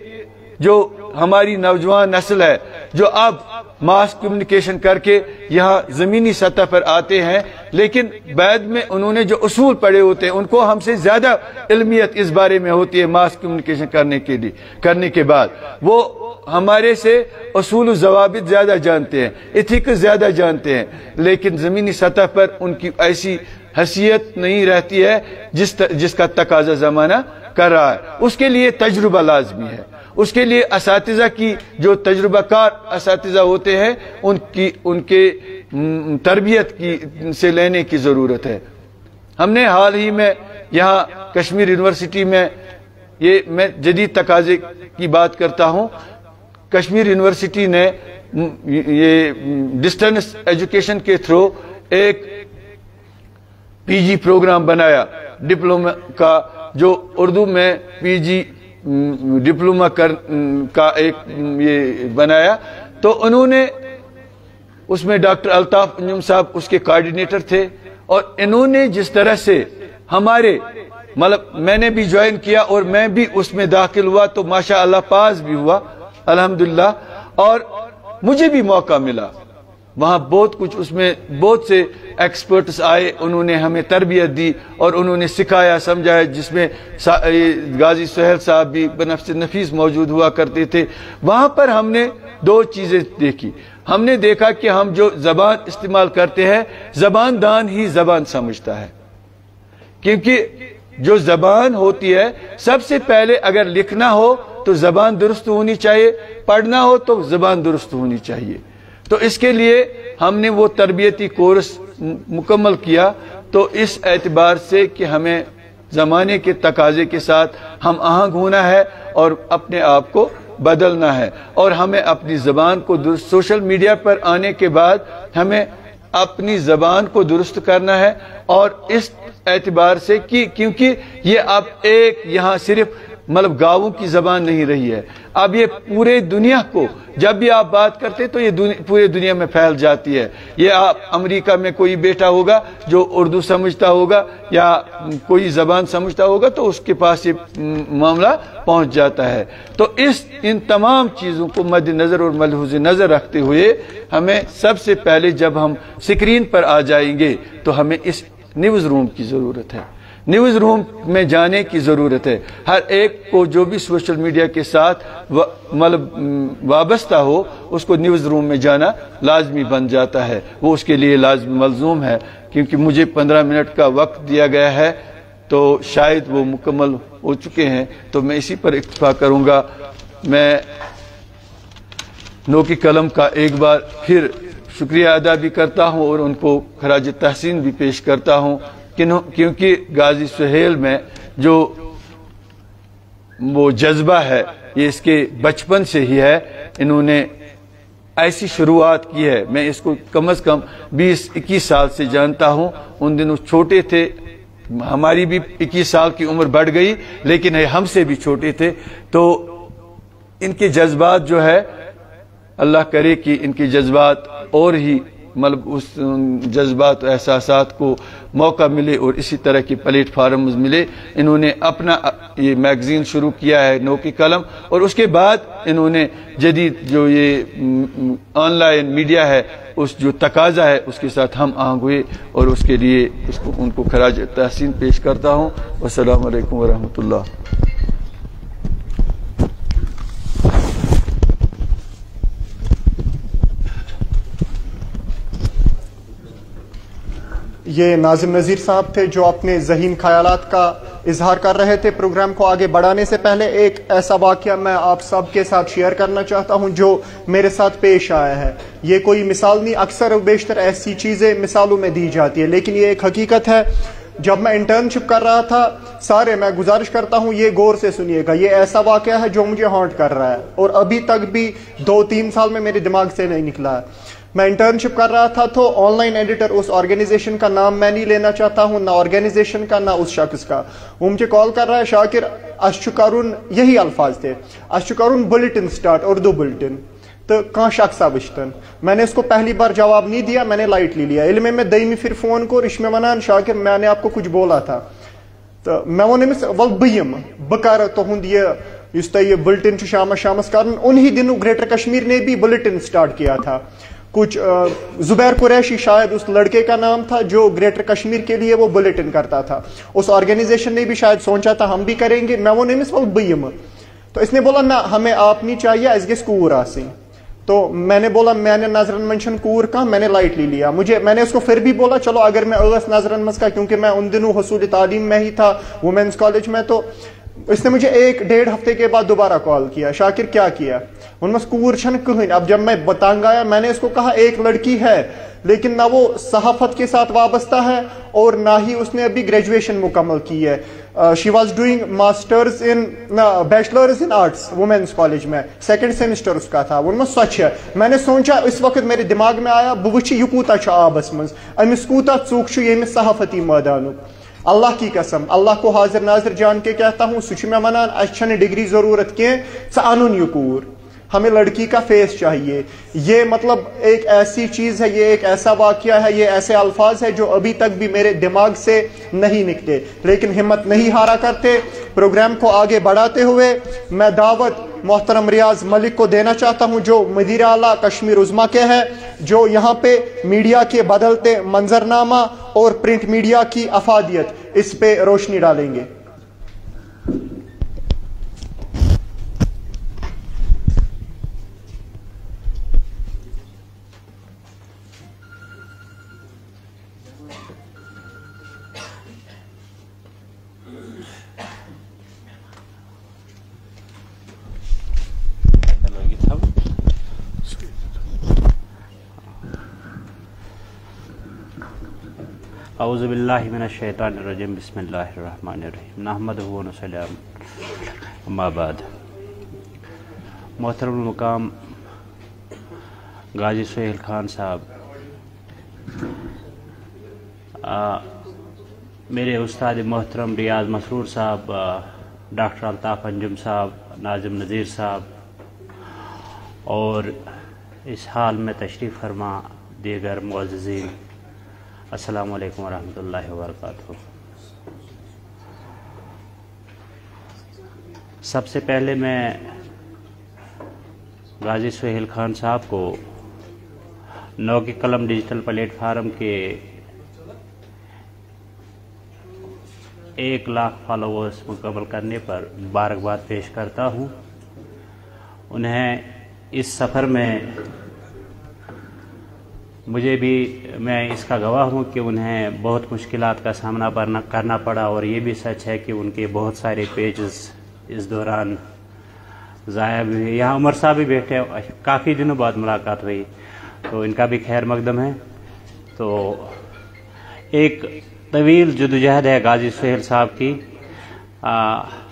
جو ہماری نوجوان نسل ہے جو اب ماس کمیونیکیشن کر کے یہاں زمینی سطح پر آتے ہیں، لیکن بعد میں انہوں نے جو اصول پڑھے ہوتے ہیں ان کو ہم سے زیادہ علمیت اس بارے میں ہوتی ہے ماس کمیونیکیشن کرنے کے بعد، وہ ہمارے سے اصول و ضوابط زیادہ جانتے ہیں، ایتھکس زیادہ جانتے ہیں، لیکن زمینی سطح پر ان کی ایسی حیثیت نہیں رہتی ہے جس کا تقاضا زمانہ کر رہا ہے۔ اس کے لیے تجربہ لازمی ہے، اس کے لیے اساتذہ کی جو تجربہ کار اساتذہ ہوتے ہیں ان کے تربیت سے لینے کی ضرورت ہے۔ ہم نے حال ہی میں یہاں کشمیر یونیورسٹی میں، میں جدید تقاضے کی بات کرتا ہوں، کشمیر یونیورسٹی نے یہ ڈسٹنس ایجوکیشن کے تھرو ایک پی جی پروگرام بنایا ڈپلوما کا، جو اردو میں پی جی ڈپلوما کا ایک یہ بنایا، تو انہوں نے اس میں ڈاکٹر الطاف انجم صاحب اس کے کوارڈینیٹر تھے، اور انہوں نے جس طرح سے ہمارے مطلب میں نے بھی جوائن کیا اور میں بھی اس میں داخل ہوا تو ماشاءاللہ پاس بھی ہوا الحمدللہ، اور مجھے بھی موقع ملا وہاں بہت کچھ، اس میں بہت سے ایکسپرٹس آئے، انہوں نے ہمیں تربیت دی اور انہوں نے سکھایا سمجھایا، جس میں غازی سہیل صاحب بھی بنفس نفیس موجود ہوا کرتے تھے۔ وہاں پر ہم نے دو چیزیں دیکھی، ہم نے دیکھا کہ ہم جو زبان استعمال کرتے ہیں زبان دان ہی زبان سمجھتا ہے، کیونکہ جو زبان ہوتی ہے سب سے پہلے اگر لکھنا ہو تو زبان درست ہونی چاہیے، پڑھنا ہو تو زبان درست ہونی چاہیے۔ تو اس کے لیے ہم نے وہ تربیتی کورس مکمل کیا، تو اس اعتبار سے کہ ہمیں زمانے کے تقاضے کے ساتھ ہم آہنگ ہونا ہے اور اپنے آپ کو بدلنا ہے، اور ہمیں اپنی زبان کو درست، سوشل میڈیا پر آنے کے بعد ہمیں اپنی زبان کو درست کرنا ہے، اور اس اعتبار سے کہ کیونکہ یہ اب ایک یہاں صرف مطلب گاؤں کی زبان نہیں رہی ہے، اب یہ پورے دنیا کو جب بھی آپ بات کرتے تو یہ پورے دنیا میں پھیل جاتی ہے۔ یہ آپ امریکہ میں کوئی بیٹا ہوگا جو اردو سمجھتا ہوگا یا کوئی زبان سمجھتا ہوگا تو اس کے پاس یہ معاملہ پہنچ جاتا ہے۔ تو ان تمام چیزوں کو مد نظر اور ملحوظ نظر رکھتے ہوئے ہمیں سب سے پہلے جب ہم سکرین پر آ جائیں گے تو ہمیں اس نیوز روم کی ضرورت ہے، نیوز روم میں جانے کی ضرورت ہے۔ ہر ایک کو جو بھی سوشل میڈیا کے ساتھ مطلب وابستہ ہو اس کو نیوز روم میں جانا لازمی بن جاتا ہے، وہ اس کے لیے لازمی ملزوم ہے۔ کیونکہ مجھے 15 منٹ کا وقت دیا گیا ہے تو شاید وہ مکمل ہو چکے ہیں، تو میں اسی پر اکتفا کروں گا۔ میں نو کی قلم کا ایک بار پھر شکریہ ادا بھی کرتا ہوں اور ان کو خراج تحسین بھی پیش کرتا ہوں، کیونکہ غازی سہیل میں جو وہ جذبہ ہے یہ اس کے بچپن سے ہی ہے. انہوں نے ایسی شروعات کی ہے. میں اس کو کم از کم 20-21 سال سے جانتا ہوں. ان دنوں چھوٹے تھے, ہماری بھی 21 سال کی عمر بڑھ گئی لیکن ہم سے بھی چھوٹے تھے. تو ان کے جذبات جو ہے اللہ کرے کہ ان کے جذبات اور ہی مطلب اس جذبات و احساسات کو موقع ملے اور اسی طرح کے پلیٹ فارمز ملے. انہوں نے اپنا یہ میگزین شروع کیا ہے نو کی قلم, اور اس کے بعد انہوں نے جدید جو یہ آن لائن میڈیا ہے اس جو تقاضا ہے اس کے ساتھ ہم آہنگ ہوئے, اور اس کے لیے ان کو خراج تحسین پیش کرتا ہوں. والسلام علیکم ورحمۃ اللہ. یہ ناظم نذیر صاحب تھے جو اپنے ذہین خیالات کا اظہار کر رہے تھے. پروگرام کو آگے بڑھانے سے پہلے ایک ایسا واقعہ میں آپ سب کے ساتھ شیئر کرنا چاہتا ہوں جو میرے ساتھ پیش آیا ہے. یہ کوئی مثال نہیں, اکثر و بیشتر ایسی چیزیں مثالوں میں دی جاتی ہے, لیکن یہ ایک حقیقت ہے. جب میں انٹرنشپ کر رہا تھا, سارے میں گزارش کرتا ہوں یہ غور سے سنیے گا, یہ ایسا واقعہ ہے جو مجھے ہانٹ کر رہا ہے اور ابھی تک بھی 2-3 سال میں میرے دماغ سے نہیں نکلا ہے. میں انٹرنشپ کر رہا تھا تو آن لائن ایڈیٹر, اس آرگنائزیشن کا نام میں نہیں لینا چاہتا ہوں, نہ آرگنائزیشن کا نہ اس شخص کا, وہ مجھے کال کر رہا ہے, شاکر اشچو کرن, یہی الفاظ تھے, اشچو کرن بلٹن سٹارٹ, اردو بلٹن تو کہاں شخص بشتن. میں نے اس کو پہلی بار جواب نہیں دیا, میں نے لائٹلی لیا. علم میں دئیمی پھر فون کو رشم ونان شاکر میں نے آپ کو کچھ بولا تھا, تو میں وہ نمس ول بیم بکر تہند یہ بلٹن شامس شامس کرن. انہی دنوں گریٹر کشمیر نے بھی بلٹن سٹارٹ کیا تھا. کچھ زبیر قریشی شاید اس لڑکے کا نام تھا جو گریٹر کشمیر کے لیے وہ بلٹن کرتا تھا. اس آرگنائزیشن نے بھی شاید سوچا تھا ہم بھی کریں گے. میں وہ نمس ول بیم, تو اس نے بولا نہ ہمیں آپ نہیں چاہیے, اس گیس کور آسیں. تو میں نے بولا میں نے نظرن منشن کور کا, میں نے لائٹلی لیا. میں نے اس کو پھر بھی بولا چلو اگر میں ٲس نظرن مز کا, کیونکہ میں ان دنوں حصول تعلیم میں ہی تھا وومینس کالج میں. تو اس نے مجھے 1-1.5 ہفتے کے بعد دوبارہ کال کیا, شاکر کیا کیا, ان میں کور چھن کہیں. اب جب میں بتانگ آیا میں نے اس کو کہا ایک لڑکی ہے لیکن نہ وہ صحافت کے ساتھ وابستہ ہے اور نہ ہی اس نے ابھی گریجویشن مکمل کی ہے. She was doing masters in bachelors in arts women's college میں, 2nd سیمسٹر اس کا تھا. وہ میں سچ ہے. میں نے سوچا اس وقت میرے دماغ میں آیا بہ وچھ یہ کوتا چھ آبس مز, امس کوتا ژوک چھ ییٚمِس صحافتی میدانک. اللہ کی قسم, اللہ کو حاضر ناظر جان کے کہتا ہوں, سہ چھ مے ونان اس چھنہ ڈگری ضرورت کی, ژٕ انُن یہ کور, ہمیں لڑکی کا فیس چاہیے. یہ مطلب ایک ایسی چیز ہے, یہ ایک ایسا واقعہ ہے, یہ ایسے الفاظ ہے جو ابھی تک بھی میرے دماغ سے نہیں نکلے, لیکن ہمت نہیں ہارا کرتے. پروگرام کو آگے بڑھاتے ہوئے میں دعوت محترم ریاض ملک کو دینا چاہتا ہوں جو مدیر اعلیٰ کشمیر عظمیٰ کے ہیں, جو یہاں پہ میڈیا کے بدلتے منظرنامہ اور پرنٹ میڈیا کی افادیت اس پہ روشنی ڈالیں گے. اعوذ باللہ من الشیطان الرجیم, بسم اللہ الرحمن الرحیم, نحمدہ و نصلی علیہ, اما بعد. محترم المقام غازی سہیل خان صاحب, میرے استاد محترم ریاض مسرور صاحب, ڈاکٹر الطاف انجم صاحب, ناظم نذیر صاحب, اور اس حال میں تشریف فرما دیگر معززین, السلام علیکم ورحمۃ اللہ وبرکاتہ. سب سے پہلے میں غازی سہیل خان صاحب کو نو کی قلم ڈیجیٹل پلیٹ فارم کے 1 لاکھ فالوورز مکمل کرنے پر مبارکباد پیش کرتا ہوں. انہیں اس سفر میں مجھے بھی, میں اس کا گواہ ہوں کہ انہیں بہت مشکلات کا سامنا کرنا پڑا, اور یہ بھی سچ ہے کہ ان کے بہت سارے پیجز اس دوران ضائع بھی ہوئے. یہاں عمر صاحب بھی بیٹھے, کافی دنوں بعد ملاقات ہوئی, تو ان کا بھی خیر مقدم ہے. تو ایک طویل جدوجہد ہے غازی سہیل صاحب کی.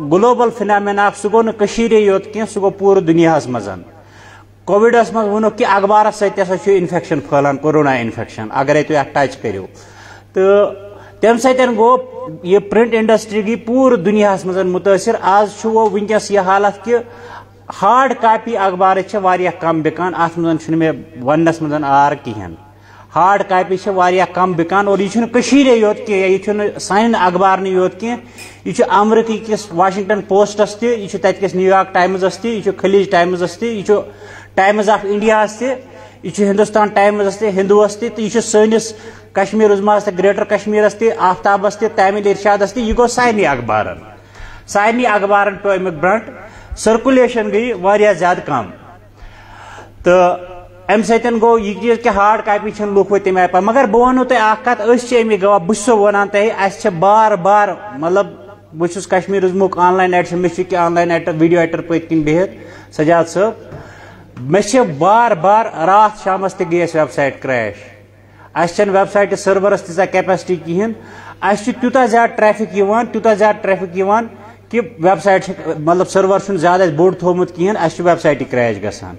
گلوبل فینامنا سہ گو نشیرے یوت کی سہ گو پور دنیا مز کووڈس مز ونو کہ اخبار ست انفیکشن پھلان کورونا انفیکشن اگر تھی ات ٹچ کرو تو تم سن گو یہ پرنٹ انڈسٹری گئی پور دنیا مز متاثر آج ونکس یہ حالت کہ ہارڈ کاپی اخبار کم بکان ات مز میں ونس مز آر کہین ہارڈ کاپی کم بکان اور یہ یوت کی سان اخبار یوت کی یہ امریکی کس واشنگٹن پوسٹس تہ تس نیو یارک ٹائمزس تہ خلیج ٹائمزس تہ ٹائمز آف انڈیا یہ ہندوستان ٹائمز تہ ہندوس تہ یہ سنس کشمیر عظما تہ گریٹر کشمیرس تہ آفتابس تہ تامل ارشادس تہ یہ گو سارے اخبار پہ امیک برنٹ سرکولیشن گئی واریاہ زیادہ کم تو ام سن گو یہ چیز کہ ہارڈ کاپی لوک وہ تمہیں پہ مگر بہ ونو تہ اخ کت امی گواہ بس ونان تہ اس بار بار مطلب بہت کشمیر عظمک آن لائن ایڈ مے آن لائن ایڈر ویڈیو ایڈر پت کن بہت سجاد صاحب مے بار بار رات شامس تہ گئی ویب سائٹ کریش اس ویب سائٹ سرورس تیزا کیپیسٹی کہین اس تیوتہ زیادہ ٹریفک کہ ویب سائٹ مطلب سرور زیادہ بوڑ تھومت کہین اس ویب سائٹ کریش گژھان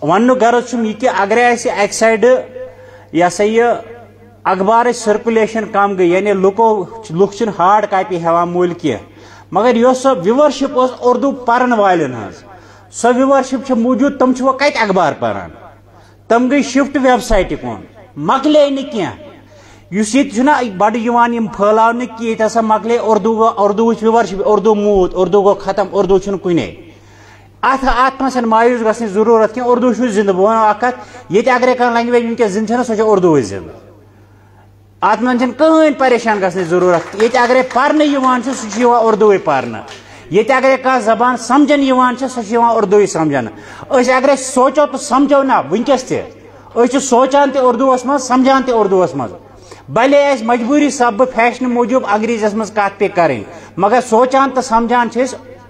ون غرض یہ کہ اگر اک سائڈ یہ سا یہ اخبار سرکولیشن کم گئی یعنی لوک ہارڈ کاپی ہیوان مول کی مگر یہ سو ویورشپ اردو پرن والن سو ویورشپ موجود تم کت اخبار پران تم گئی شفٹ ویب سائٹ کن مکلے نس یہ بڑ پھیلاؤ کہ یہ ہسا مکلے اردو ویورشپ اردو موت اردو گو ختم اردو کنے ات مس مایوس گھنٹہ ضرورت کی اردو زندہ بہ ونو کت یہ اگر کھانا لینگویج ونکس زندہ سو اردو زندہ ات من کہین پریشان گھنٹہ ضرورت یہ اگر پڑھنے سہ اردو پڑھنے یہ اگر کھانا زبان سمجھن سہ اردو سمجھان اگر سوچو تو سمجھو نا ونکس تہ سوچان تہ اردوس مز سمجھان تہ اردوس مز بھلے اس مجبوری سب فیشن موجود انگریزس مز کت پہ کریں مگر سوچان تو سمجھان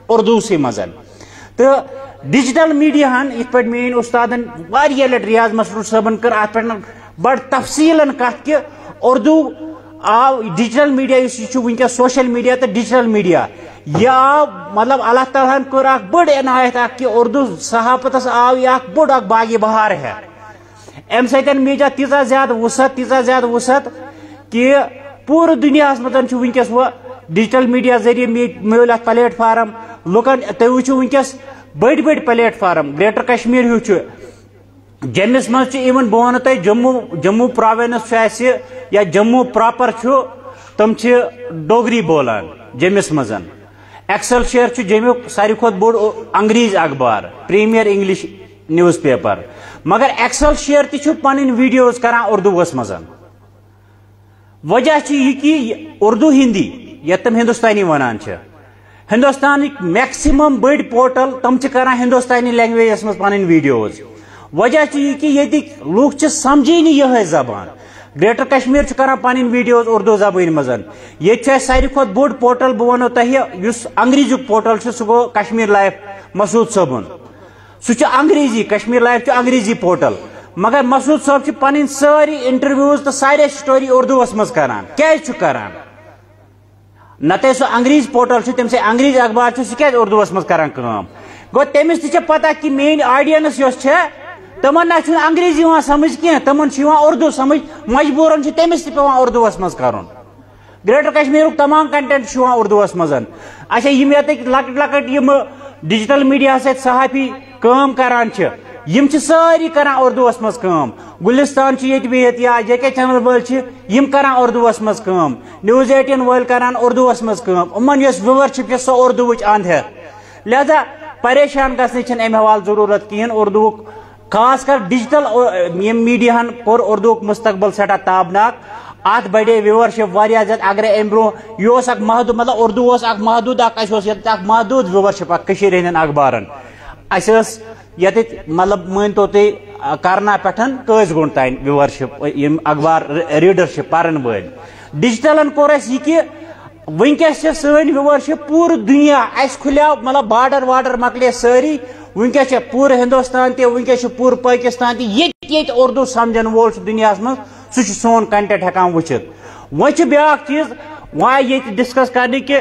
اردو سی مز تو ڈیجیٹل میڈیا یہ پہ میری استادن واریاہ لٹ ریاض مسرور صاحبن کر ات پہ بڑ تفصیل کت کہ اردو آو ڈیجیٹل میڈیا ونکس سوشل میڈیا تو ڈیجیٹل میڈیا یہ آو مطلب اللہ تعالیٰ کور بڑ عنایت کہ اردو صحافتس آو یہ بڑ باغ بہار ہے ام سن میجا تیزا زیادہ وسعت کہ پور دنیا مز ونکس وہ ڈیجیٹل میڈیا ذریعے میل ات پلیٹ فارم لکن تھی وچو ونکس بڑ پلیٹ فارم گریٹر کشمیر ہوں جمس مز ایون بہ ون تہ جموں پروینس یا جموں پراپر تم ڈوگری بولان جمس مز ایکسل شیر جمیک ساروی کھت بوڑ انگریز اخبار پریمیئر انگلش نیوز پیپر مگر ایکسل شیر تہ پن ویڈیوز کران اردوس مز وجہ یہ کہ اردو ہندی یا تم ہندوستانی ونان ہندوستان میکسیمم بڑ پورٹل تم کران ہندوستانی لینگویجس مز پن ویڈیوز وجہ یہ کہ یہ لوگ سمجھی یہ زبان گریٹر کشمیر کران پن ویڈیوز اردو زبان مز یہ ساروی کھت بوڑ پورٹل بہ ونو تہ اس انگریزی پورٹل سہ گو کشمیر لائف مسعود صٲبُن سہ انگریزی کشمیر لائف انگریزی پورٹل مگر مسعود صٲب پن ساری انٹرویوز تو سارے سٹوری اردوس مز کران کیازِ کران نتہ سہ انگریز پورٹل تم سے انگریز اخبار سہ اردوس مز کران کام گو تمس تہ پتہ کہ میری آڈینس یس تمن نہ انگریزی سمجھ کی تمن اردو سمجھ مجبورن تمس تہ پیوان اردوس مز کرن گریٹر کشمیر تمام کنٹینٹ اردوس مز اچھا یم یتک لکٹ لکٹ یم ڈیجیٹل میڈیا ست صحافی کام کران یم ساری کران اردوس مز کام گلستان یہ بہت یا جے کے چینل ول کران اردوس مز کام نیوز 18 ول کران اردوس مز کام امن یس ویورشپ سو اردو اند ہے لہذا پریشان گھنٹہ امہ حوالہ ضرورت کہین اردو خاص کر ڈیجیٹل میڈیا کور اردو مستقبل سٹھا تابناک ات بڑے ویورشپ واریاہ زیادہ اگر ام برو یہ محدود مطلب اردو محدود محدود ویورشپ ہند اخبارن یت مطلب مانتو تھی کرنا پہ قز گنڈ تین ویورشپ اخبار ریڈرشپ پرن ول ڈیجیٹلن کور یہ کہ ونکس سن ویورشپ پور دنیا اس کھلیو مطلب بارڈر وارڈر مکلے ساری ونکس پور ہندوستان تہ ونکس پور پاکستان تہ یہ اردو سمجھن وول دنیا مز سہ سون کنٹینٹ ہکان وچھت وہ بیاکھ چیز وہاں یہ ڈسکس کرنے کہ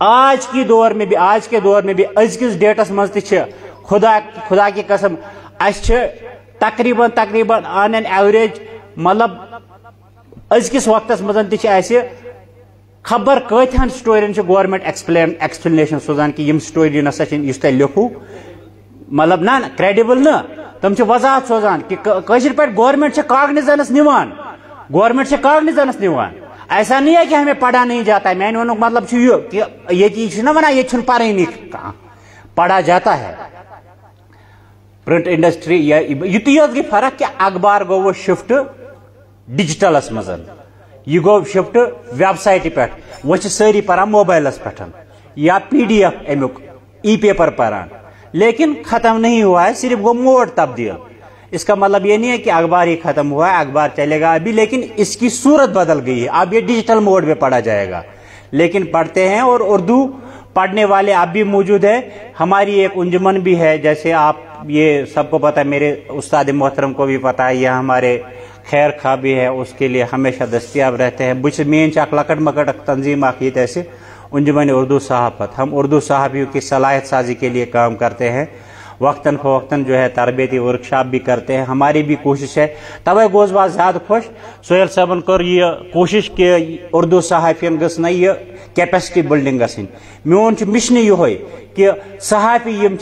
آج کے دور میں بھی ازکس ڈیٹس مز خدا کی قسم تقریباً آن این ایوریج مطلب ازکس وقتس مز خبر کتن سٹورین گورنمنٹ ایکسپلینیشن سوزان کہ یم سٹوری نسا اس تھی لکھو مطلب نا کریڈیبل نا تم وضاحت سوزان کہ کشر پہ گورنمنٹ کاغنیزنس نوان ایسا نہیں ہے کہ ہمیں پڑھا نہیں جاتا ہے. میں نے ونک مطلب یہ کہ یہ نا ونان یہ پڑھنی پڑھا جاتا ہے. پرنٹ انڈسٹری یوتی گئی فرق کہ اخبار گو شفٹ ڈیجیٹلس مز یہ گو شفٹ ویب سائٹ پہ وہ ساری پران موبائلس پہ یا PDF امیک ای پیپر پران لیکن ختم نہیں ہوا ہے صرف وہ موڈ تبدیل. اس کا مطلب یہ نہیں ہے کہ اخبار ہی ختم ہوا ہے اخبار چلے گا ابھی لیکن اس کی صورت بدل گئی ہے. اب یہ ڈیجیٹل موڈ میں پڑھا جائے گا لیکن پڑھتے ہیں اور اردو پڑھنے والے اب بھی موجود ہے. ہماری ایک انجمن بھی ہے جیسے آپ یہ سب کو پتہ ہے میرے استاد محترم کو بھی پتہ ہے یہ ہمارے خیر خواہ بھی ہے اس کے لیے ہمیشہ دستیاب رہتے ہیں. بچ مین اک لکٹ مکٹ تنظیم آخیت ایسے انجمن اردو صحافت ہم اردو صحافیوں کی صلاحیت سازی کے لیے کام کرتے ہیں. وقتاً فوقتاً جو ہے تربیتی ورکشاپ بھی کرتے ہیں. ہماری بھی کوشش ہے توے گوس بات زیادہ خوش سہیل صاحبن کر یہ کوشش کہ اردو صحافین گھس نا یہ کیپیسٹی بلڈنگ گھن. میون مشن یہ کہ صحافی یم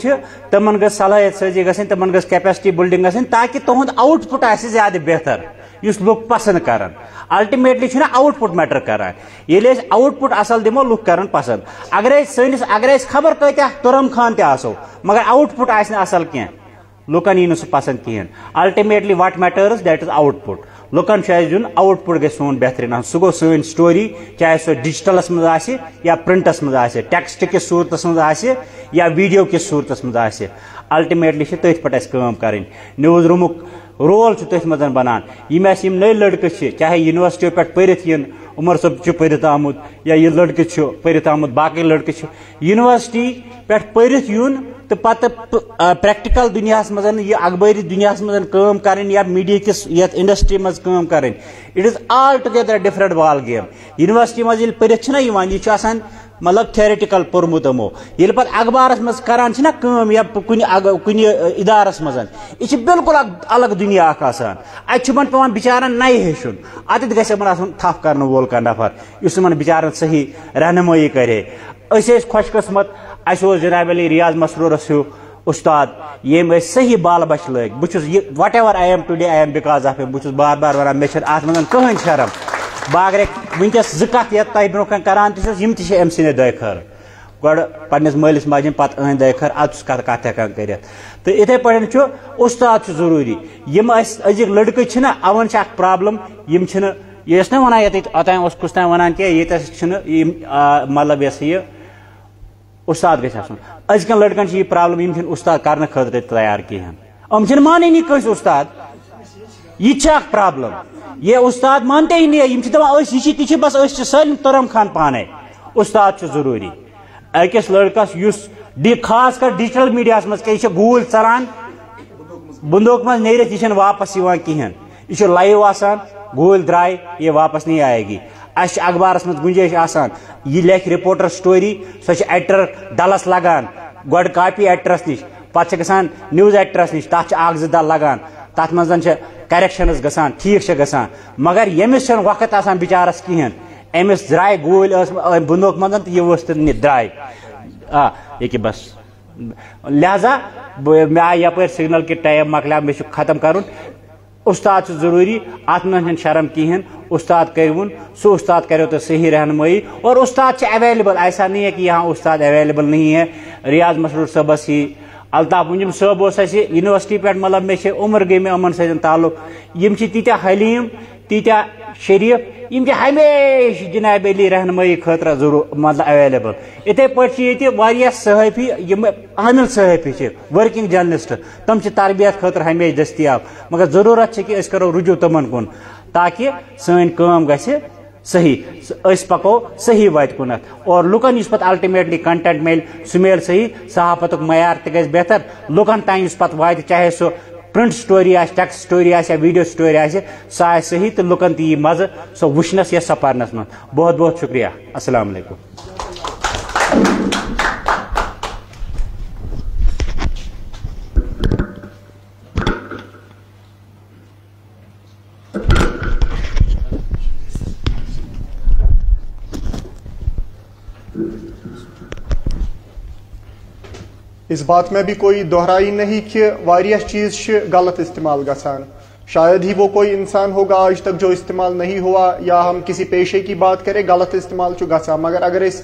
تمن گھس صلاحیت سازی گھن تمن گھس کیپیسٹی بلڈنگ گھن تاکہ تہد آؤٹ پٹ آسہ زیادہ بہتر اس لوگ پسند کران. الٹیمیٹلی آؤٹ پٹ میٹر کران. ییٚلہِ أسۍ آؤٹ پٹ اصل دمو لُکھ کران پسند. اگر خبر کتیا ترم خان تہ آسو مگر آؤٹ پٹ آسہ اصل کی لُکن یی نہٕ سُہ پسند کہین. Ultimately what matters that is output. لُکن چھُ اَسہِ دیُن آؤٹ پٹ گژھِ سون بہترین آسُن. سُہ گوٚو سٲنۍ سٹوری چاہے سۄ ڈیجیٹلس منٛز آسہِ یا پرنٹس منٛز آسہِ ٹیکسٹ کِس صوٗرتس منٛز آسہِ یا ویڈیو کِس صوٗرتس منٛز آسہِ. الٹیمیٹلی چھِ تٔتھۍ پٮ۪ٹھ اَسہِ کٲم کرٕنۍ. نِوٕز روٗمُک رول تٔتھۍ منٛز بنان. یم اَسہِ نٔے لڑکہٕ چھِ چاہے یونیورسٹیو پٮ۪ٹھ پٔرِتھ یِن عمر صٲب چھُ پٔرِتھ آمُت یا یہ لڑکہٕ چھُ پٔرِتھ آمُت باقٕے لڑکہٕ چھِ یونیورسٹی پٮ۪ٹھ پٔرِتھ یُن تو پتہٕ پریکٹیکل دنیاہس منٛز یہ اخبٲری دنیاہس منٛز کٲم کرٕنۍ یا میڈیا کس یتھ انڈسٹری منٛز کٲم کرٕنۍ. It is all together different ball game. University منٛز ییٚلہِ پٔرِتھ چھُنہ یِوان یہِ چھُ آسان مطلب تھیورٹیکل پورمُت یِمو. ییٚلہِ پتہٕ اخبارس منٛز کران چھِنہ کٲم یا کُنہِ ادارس منٛز یہِ چھِ بالکل الگ دُنیا اکھ آسان. اتہِ چھُ یِمن پیوان بِچارن نَیہِ ہیٚچھُن. اتٮ۪تھ گژھِ یِمن آسُن تھپھ کرنہٕ وول کانٛہہ نفر یُس یِمن بِچارن صحیح رہنمٲیی کرِ. أسۍ ٲسۍ خۄش قٕسمت اسہِ اوس جناب علی ریاض مسرورس ہیوٗ استاد ییٚمۍ أسۍ صحیح بال بچ لٲگۍ. بہٕ چھُس یہِ whatever I am today I am because of بہٕ چھُس بار بار ونان مےٚ چھنہٕ اتھ منٛز کٕہٕنۍ شرم. بہٕ اگرے ونکیٚس زٕ کتھ یتھ تۄہہِ برونٛہہ کنہِ کران تہِ چھُس یِم تہِ چھِ أمۍ سٕنٛدے دۄیہِ خٲر. گۄڈٕ پننِس مٲلِس ماجہِ پتہٕ أہٕنٛدِ دۄیہِ خٲر ادٕ چھُس کتھ ہٮ۪کان کٔرِتھ. تہٕ یِتھے پٲٹھۍ چھُ استاد چھُ ضروٗری. یِم أسۍ أزِکۍ لڑکہٕ چھِنہ یِمن چھِ اکھ پرابلم یِم چھِنہٕ یہِ ٲسۍ نہ ونان ییٚتہِ اوٚتام اوس کُس تام ونان کینٛہہ ییٚتٮ۪س چھِنہٕ یِم مطلب یہِ ہسا یہِ استاد گژھِ آسُن. أزکٮ۪ن لڑکن چھِ یہِ پرابلم یِم چھِنہٕ استاد کرنہٕ خٲطرٕ تیار کِہینۍ. یِم چھِنہٕ مانٲنی کٲنٛسہِ استاد. یہِ تہِ چھِ اکھ پرابلم. یہ استاد مانتے ہی نہیں. یِم چھِ دپان أسۍ یہِ چھِ بس أسۍ چھِ سٲلِم تُرم خان پانے. استاد چھُ ضروٗری. أکِس لڑکس یُس خاص کر ڈیجیٹل میڈیاہس منٛز کیٛاہ یہِ چھِ گوٗلۍ ژلان بندوق منٛز نیٖرِتھ یہِ چھنہٕ واپس یِوان کِہینۍ. یہِ چھُ لایِو آسان گوٗلۍ درٛاے یہ واپس نہیں آئے گی. اسہِ چھِ اخبارس منٛز گُنجٲیش آسان یہِ لیکھِ رِپورٹر سٹوری سۄ چھِ ایڈیٹر ڈلس لگان گۄڈٕ کاپی ایڈیٹرس نِش پتہٕ چھِ گژھان نِوٕز ایڈیٹرس نِش تتھ چھِ اکھ زٕ دۄہ لگان تتھ منٛز چھِ کریکشنز گژھان ٹھیٖک چھِ گژھان مگر ییٚمِس چھنہٕ وقت آسان بِچارس کِہینۍ. أمِس درٛاے گوٗلۍ ٲس بندوق منٛز تہٕ یہِ ؤژھ تہٕ درٛاے ییٚکیٛاہ بس. لہذا مےٚ آے یپٲرۍ سگنل کہِ ٹایم مۄکلیو مےٚ چھُ ختم کرُن. استاد چھُ ضروٗری اتھ منٛز چھنہٕ شرم کِہینۍ. استاد کٔرۍوُن سُہ استاد کریو تو صحیح رہنمائی اور استاد چھِ اویلیبل. ایسا نہیں ہے کہ یہاں استاد اویلیبل نہیں ہے. ریاض مسرور صٲبس ہی الطاف منجم صٲب اوس اسہِ یونیورسٹی پٮ۪ٹھ مطلب مےٚ چھِ عمر گٔے مےٚ یِمن سۭتۍ تعلق. یِم چھِ تیٖتیاہ حلیٖم تیٖتیاہ شریٖف یِم چھِ ہمیشہِ جناب علی رہنمٲیی خٲطرٕ ضروٗر مطلب اویلیبل. یِتھے پٲٹھۍ چھِ ییٚتہِ واریاہ صحافی یِم عامل صحافی چھِ ورکنگ جرنلسٹ تِم چھِ تربیت خٲطرٕ ہمیشہِ دٔستیاب مگر ضروٗرت چھِ کہِ أسۍ کرو رجوع تِمن کُن تاکہِ سٲنۍ کٲم گژھِ صحیح أسۍ پکو صحیح وتہِ کُنتھ اور لُکن یُس پتہٕ الٹیمیٹلی کنٹینٹ میلہِ سُہ میلہِ صحیح. صحافتُک معیار تہِ گژھِ بہتر لُکن تام یُس پتہٕ واتہِ چاہے سُہ پرنٹ سٹوری آسہِ ٹیکسٹ سٹوری آسہِ یا ویڈیو سٹوری آسہِ سۄ آسہِ صحیح تہٕ لُکن تہِ یی مزٕ سۄ وٕچھنس یا سۄ پرنس منٛز. بہت بہت شُکریہ. السلام علیکم. اس بات میں بھی کوئی دہرائی نہیں کہ واریاہ چیز غلط استعمال گژھان. شاید ہی وہ کوئی انسان ہوگا آج تک جو استعمال نہیں ہوا، یا ہم کسی پیشے کی بات کریں غلط استعمال گژھان. مگر اگر اس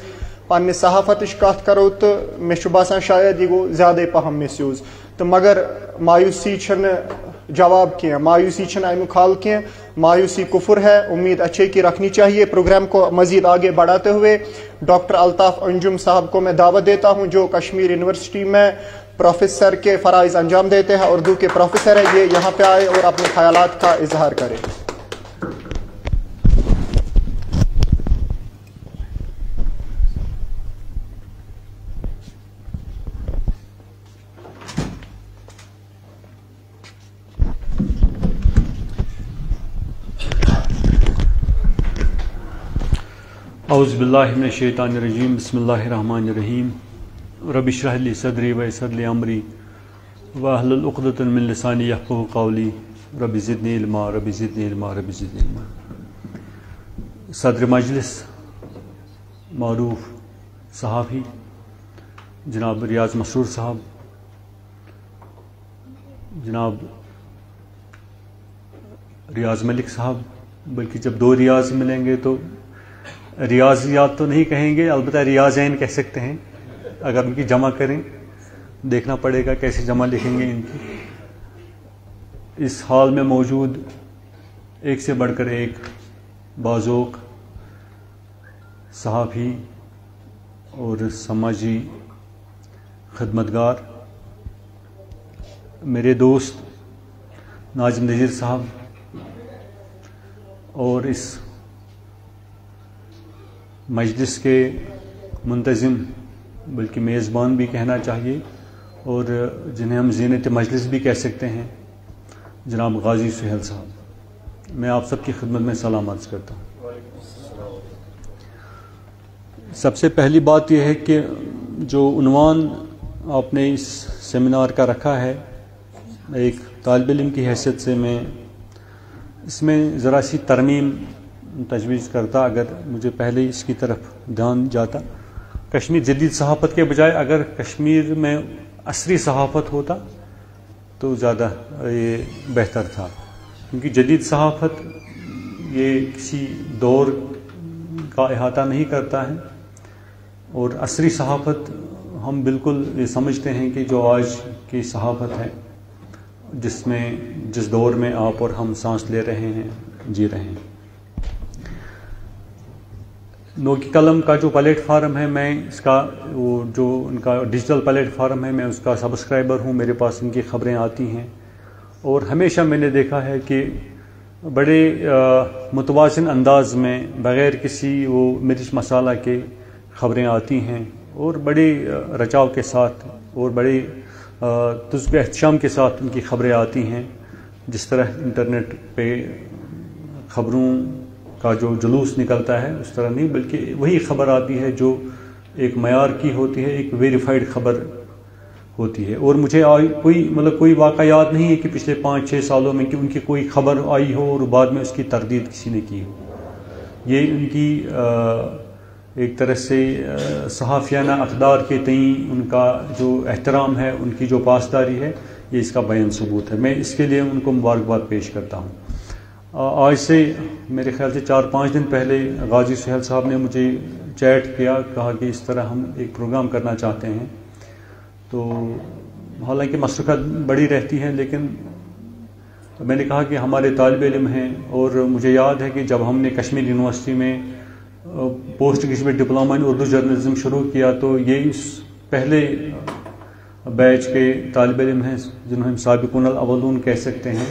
پنہ صحافتچ کت کرو تو مے باسان شاید یہ گو زیادہ پہم مس یوز. تو مگر مایوسی جواب کی، مایوسی امیک حال کی، مایوسی کفر ہے. امید اچھے کی رکھنی چاہیے. پروگرام کو مزید آگے بڑھاتے ہوئے ڈاکٹر الطاف انجم صاحب کو میں دعوت دیتا ہوں، جو کشمیر یونیورسٹی میں پروفیسر کے فرائض انجام دیتے ہیں، اردو کے پروفیسر ہیں. یہ یہاں پہ آئے اور اپنے خیالات کا اظہار کریں. اعوذ باللہ من الشیطان الرجیم. بسم اللہ الرحمن الرحیم. رب اشرح لی صدری ویسر لی امری واحلل عقدۃ من لسانی یفقہوا قولی. رب زدنی علما رب زدنی علما رب زدنی علما. صدر مجلس معروف صحافی جناب ریاض مسرور صاحب، جناب ریاض ملک صاحب، بلکہ جب دو ریاض ملیں گے تو ریاضیات تو نہیں کہیں گے، البتہ ریاضین کہہ سکتے ہیں. اگر ان کی جمع کریں دیکھنا پڑے گا کیسے جمع لکھیں گے ان کی. اس حال میں موجود ایک سے بڑھ کر ایک باذوق صحافی اور سماجی خدمتگار میرے دوست ناظم نذیر صاحب، اور اس مجلس کے منتظم بلکہ میزبان بھی کہنا چاہیے، اور جنہیں ہم زینت مجلس بھی کہہ سکتے ہیں، جناب غازی سہیل صاحب. میں آپ سب کی خدمت میں سلام عرض کرتا ہوں. سب سے پہلی بات یہ ہے کہ جو عنوان آپ نے اس سیمینار کا رکھا ہے، ایک طالب علم کی حیثیت سے میں اس میں ذرا سی ترمیم تجویز کرتا. اگر مجھے پہلے اس کی طرف دھیان جاتا، کشمیر جدید صحافت کے بجائے اگر کشمیر میں عصری صحافت ہوتا تو زیادہ یہ بہتر تھا، کیونکہ جدید صحافت یہ کسی دور کا احاطہ نہیں کرتا ہے، اور عصری صحافت ہم بالکل یہ سمجھتے ہیں کہ جو آج کی صحافت ہے، جس دور میں آپ اور ہم سانس لے رہے ہیں، جی رہے ہیں. نو کی قلم کا جو پلیٹ فارم ہے، میں اس کا وہ جو ان کا ڈیجیٹل پلیٹ فارم ہے، میں اس کا سبسکرائبر ہوں. میرے پاس ان کی خبریں آتی ہیں، اور ہمیشہ میں نے دیکھا ہے کہ بڑے متوازن انداز میں بغیر کسی وہ مرچ مسالہ کے خبریں آتی ہیں، اور بڑے رچاؤ کے ساتھ اور بڑے تذکر احتشام کے ساتھ ان کی خبریں آتی ہیں. جس طرح انٹرنیٹ پہ خبروں کا جو جلوس نکلتا ہے اس طرح نہیں، بلکہ وہی خبر آتی ہے جو ایک معیار کی ہوتی ہے، ایک ویریفائڈ خبر ہوتی ہے. اور مجھے کوئی واقعہ یاد نہیں ہے کہ پچھلے 5-6 سالوں میں کہ ان کی کوئی خبر آئی ہو اور بعد میں اس کی تردید کسی نے کی ہو. یہ ان کی ایک طرح سے صحافیانہ اقدار کے تئیں ان کا جو احترام ہے، ان کی جو پاسداری ہے، یہ اس کا بیان ثبوت ہے. میں اس کے لیے ان کو مبارکباد پیش کرتا ہوں. آج سے میرے خیال سے 4-5 دن پہلے غازی سہیل صاحب نے مجھے چیٹ کیا، کہا کہ اس طرح ہم ایک پروگرام کرنا چاہتے ہیں. تو حالانکہ مصروفیات بڑی رہتی ہیں، لیکن میں نے کہا کہ ہمارے طالب علم ہیں، اور مجھے یاد ہے کہ جب ہم نے کشمیر یونیورسٹی میں پوسٹ گریجویٹ ڈپلومہ ان اردو جرنلزم شروع کیا، تو یہ اس پہلے بیچ کے طالب علم ہیں جنہیں ہم سابقون الاولون کہہ سکتے ہیں.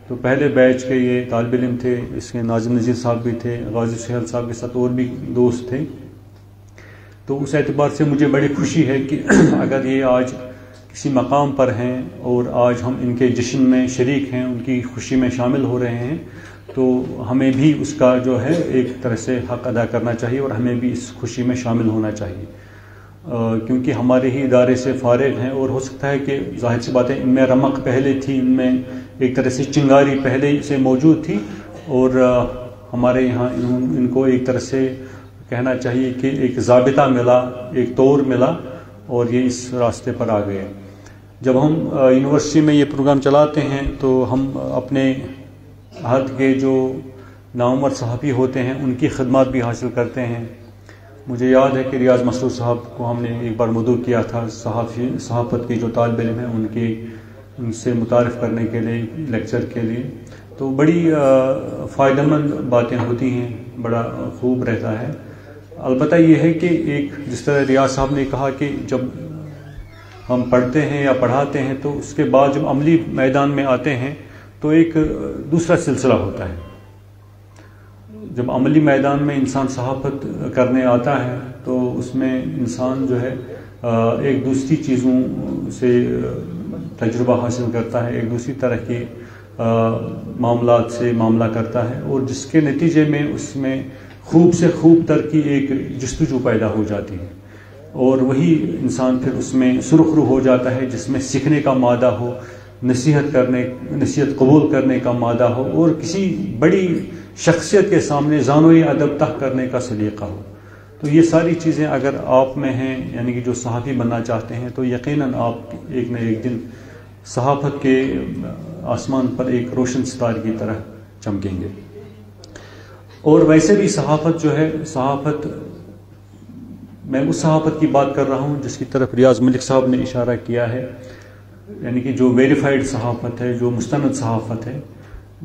تو پہلے بیچ کے یہ طالب علم تھے. اس کے ناظم نذیر صاحب بھی تھے، غازی سہیل صاحب کے ساتھ اور بھی دوست تھے. تو اس اعتبار سے مجھے بڑی خوشی ہے کہ اگر یہ آج کسی مقام پر ہیں اور آج ہم ان کے جشن میں شریک ہیں، ان کی خوشی میں شامل ہو رہے ہیں، تو ہمیں بھی اس کا جو ہے ایک طرح سے حق ادا کرنا چاہیے، اور ہمیں بھی اس خوشی میں شامل ہونا چاہیے. کیونکہ ہمارے ہی ادارے سے فارغ ہیں، اور ہو سکتا ہے کہ ظاہر سی بات ہے ان میں رمق پہلے تھی، ان میں ایک طرح سے چنگاری پہلے سے موجود تھی، اور ہمارے یہاں ان کو ایک طرح سے کہنا چاہیے کہ ایک ضابطہ ملا، ایک طور ملا، اور یہ اس راستے پر آ گئے. جب ہم یونیورسٹی میں یہ پروگرام چلاتے ہیں تو ہم اپنے عہد کے جو نامور صحافی ہوتے ہیں ان کی خدمات بھی حاصل کرتے ہیں. مجھے یاد ہے کہ ریاض مسعود صاحب کو ہم نے ایک بار مدعو کیا تھا صحافت کے جو طالب علم ہیں ان سے متعارف کرنے کے لیے لیکچر کے لیے. تو بڑی فائدہ مند باتیں ہوتی ہیں, بڑا خوب رہتا ہے. البتہ یہ ہے کہ ایک جس طرح ریاض صاحب نے کہا کہ جب ہم پڑھتے ہیں یا پڑھاتے ہیں تو اس کے بعد جب عملی میدان میں آتے ہیں تو ایک دوسرا سلسلہ ہوتا ہے. جب عملی میدان میں انسان صحافت کرنے آتا ہے تو اس میں انسان جو ہے ایک دوسری چیزوں سے تجربہ حاصل کرتا ہے, ایک دوسری طرح کی معاملات سے معاملہ کرتا ہے, اور جس کے نتیجے میں اس میں خوب سے خوب تر کی ایک جستجو پیدا ہو جاتی ہے, اور وہی انسان پھر اس میں سرخرو ہو جاتا ہے جس میں سیکھنے کا مادہ ہو, نصیحت قبول کرنے کا مادہ ہو, اور کسی بڑی شخصیت کے سامنے زانوی ادب تک کرنے کا سلیقہ ہو. تو یہ ساری چیزیں اگر آپ میں ہیں, یعنی کہ جو صحافی بننا چاہتے ہیں, تو یقیناً آپ ایک نہ ایک دن صحافت کے آسمان پر ایک روشن ستارے کی طرح چمکیں گے. اور ویسے بھی صحافت جو ہے, صحافت میں اس صحافت کی بات کر رہا ہوں جس کی طرف ریاض ملک صاحب نے اشارہ کیا ہے, یعنی کہ جو ویریفائڈ صحافت ہے, جو مستند صحافت ہے.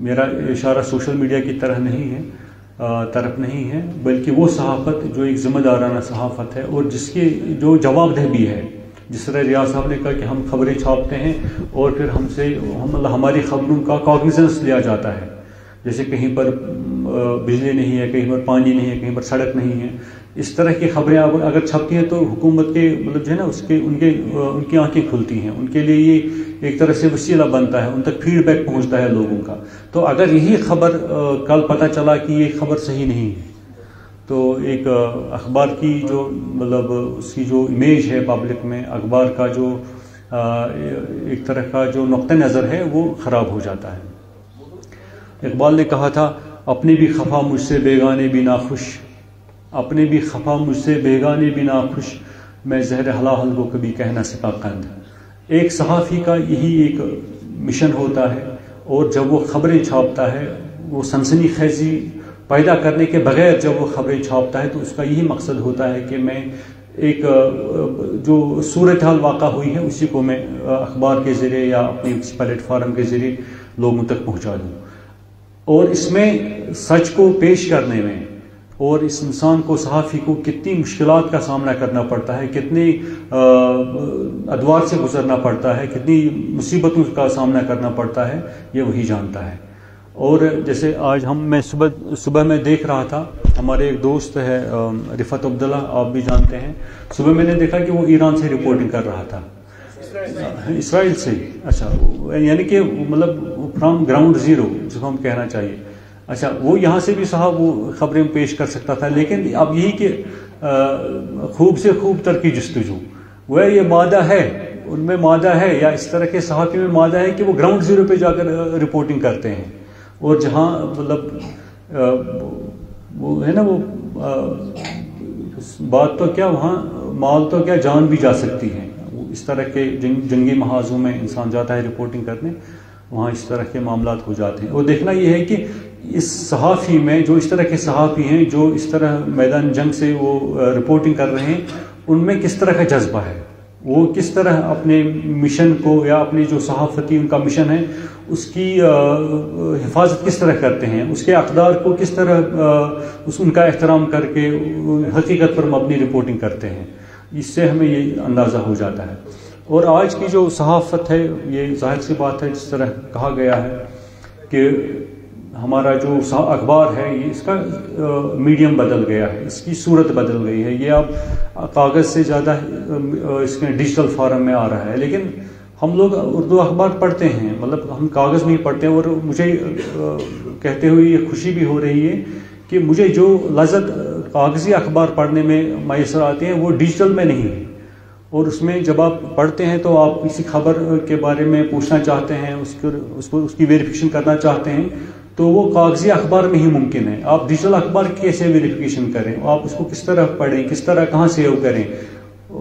میرا اشارہ سوشل میڈیا کی طرف نہیں ہے, بلکہ وہ صحافت جو ایک ذمہ دارانہ صحافت ہے اور جس کی جو جواب دہ بھی ہے. جس طرح ریاض صاحب نے کہا کہ ہم خبریں چھاپتے ہیں اور پھر ہماری خبروں کا کاگنیزنس لیا جاتا ہے, جیسے کہیں پر بجلی نہیں ہے, کہیں پر پانی نہیں ہے, کہیں پر سڑک نہیں ہے. اس طرح کی خبریں اگر چھپتی ہیں تو حکومت کے مطلب جو ہے نا ان کی آنکھیں کھلتی ہیں, ان کے لیے یہ ایک طرح سے وسیلہ بنتا ہے, ان تک فیڈ بیک پہنچتا ہے لوگوں کا. تو اگر یہی خبر کل پتہ چلا کہ یہ خبر صحیح نہیں ہے تو ایک اخبار کی جو مطلب اس کی جو امیج ہے پبلک میں, اخبار کا جو ایک طرح کا جو نقطہ نظر ہے وہ خراب ہو جاتا ہے. اقبال نے کہا تھا, اپنے بھی خفا مجھ سے بیگانے بھی ناخوش, اپنے بھی خفا مجھ سے بیگانے بھی ناخوش, میں زہر ہلاہل کو کبھی کہہ نہ سکا قند. ایک صحافی کا یہی ایک مشن ہوتا ہے, اور جب وہ خبریں چھاپتا ہے, وہ سنسنی خیزی پیدا کرنے کے بغیر جب وہ خبریں چھاپتا ہے تو اس کا یہی مقصد ہوتا ہے کہ میں ایک جو صورتحال واقع ہوئی ہے اسی کو میں اخبار کے ذریعے یا اپنے پلیٹ فارم کے ذریعے لوگوں تک پہنچا دوں. اور اس میں سچ کو پیش کرنے میں اور اس انسان کو, صحافی کو کتنی مشکلات کا سامنا کرنا پڑتا ہے, کتنی ادوار سے گزرنا پڑتا ہے, کتنی مصیبتوں کا سامنا کرنا پڑتا ہے, یہ وہی جانتا ہے. اور جیسے آج میں صبح میں دیکھ رہا تھا, ہمارے ایک دوست ہے رفعت عبداللہ, آپ بھی جانتے ہیں, صبح میں نے دیکھا کہ وہ ایران سے رپورٹنگ کر رہا تھا, اسرائیل سے. اچھا, یعنی کہ مطلب فرام گراؤنڈ زیرو جس کو ہم کہنا چاہیے. اچھا, وہ یہاں سے بھی صاحب وہ خبریں پیش کر سکتا تھا, لیکن اب یہی کہ خوب سے خوب تر کی جستجو, وہ یہ مادہ ہے, ان میں مادہ ہے, یا اس طرح کے صحافی میں مادہ ہے کہ وہ گراؤنڈ زیرو پہ جا کر رپورٹنگ کرتے ہیں, اور جہاں مطلب وہ ہے نا وہ بات تو کیا, وہاں مال تو کیا جان بھی جا سکتی ہے. اس طرح کے جنگی محاذوں میں انسان جاتا ہے رپورٹنگ کرنے, وہاں اس طرح کے معاملات ہو جاتے ہیں. اور دیکھنا یہ ہے کہ اس صحافی میں جو اس طرح کے صحافی ہیں جو اس طرح میدان جنگ سے وہ رپورٹنگ کر رہے ہیں, ان میں کس طرح کا جذبہ ہے, وہ کس طرح اپنے مشن کو یا اپنی جو صحافتی ان کا مشن ہے اس کی حفاظت کس طرح کرتے ہیں, اس کے اقدار کو کس طرح ان کا احترام کر کے حقیقت پر مبنی رپورٹنگ کرتے ہیں. اس سے ہمیں یہ اندازہ ہو جاتا ہے. اور آج کی جو صحافت ہے, یہ ظاہر سی بات ہے, جس طرح کہا گیا ہے کہ ہمارا جو اخبار ہے یہ اس کا میڈیم بدل گیا ہے, اس کی صورت بدل گئی ہے, یہ اب کاغذ سے زیادہ اس کے ڈیجیٹل فارم میں آ رہا ہے. لیکن ہم لوگ اردو اخبار پڑھتے ہیں, مطلب ہم کاغذ میں ہی پڑھتے ہیں, اور مجھے کہتے ہوئے یہ خوشی بھی ہو رہی ہے کہ مجھے جو لذت کاغذی اخبار پڑھنے میں میسر آتے ہیں وہ ڈیجیٹل میں نہیں ہے. اور اس میں جب آپ پڑھتے ہیں تو آپ کسی خبر کے بارے میں پوچھنا چاہتے ہیں, اس کی ویریفیکیشن کرنا چاہتے ہیں, تو وہ کاغذی اخبار میں ہی ممکن ہے. آپ ڈیجیٹل اخبار کیسے ویریفیکیشن کریں, آپ اس کو کس طرح پڑھیں, کس طرح کہاں سیو کریں,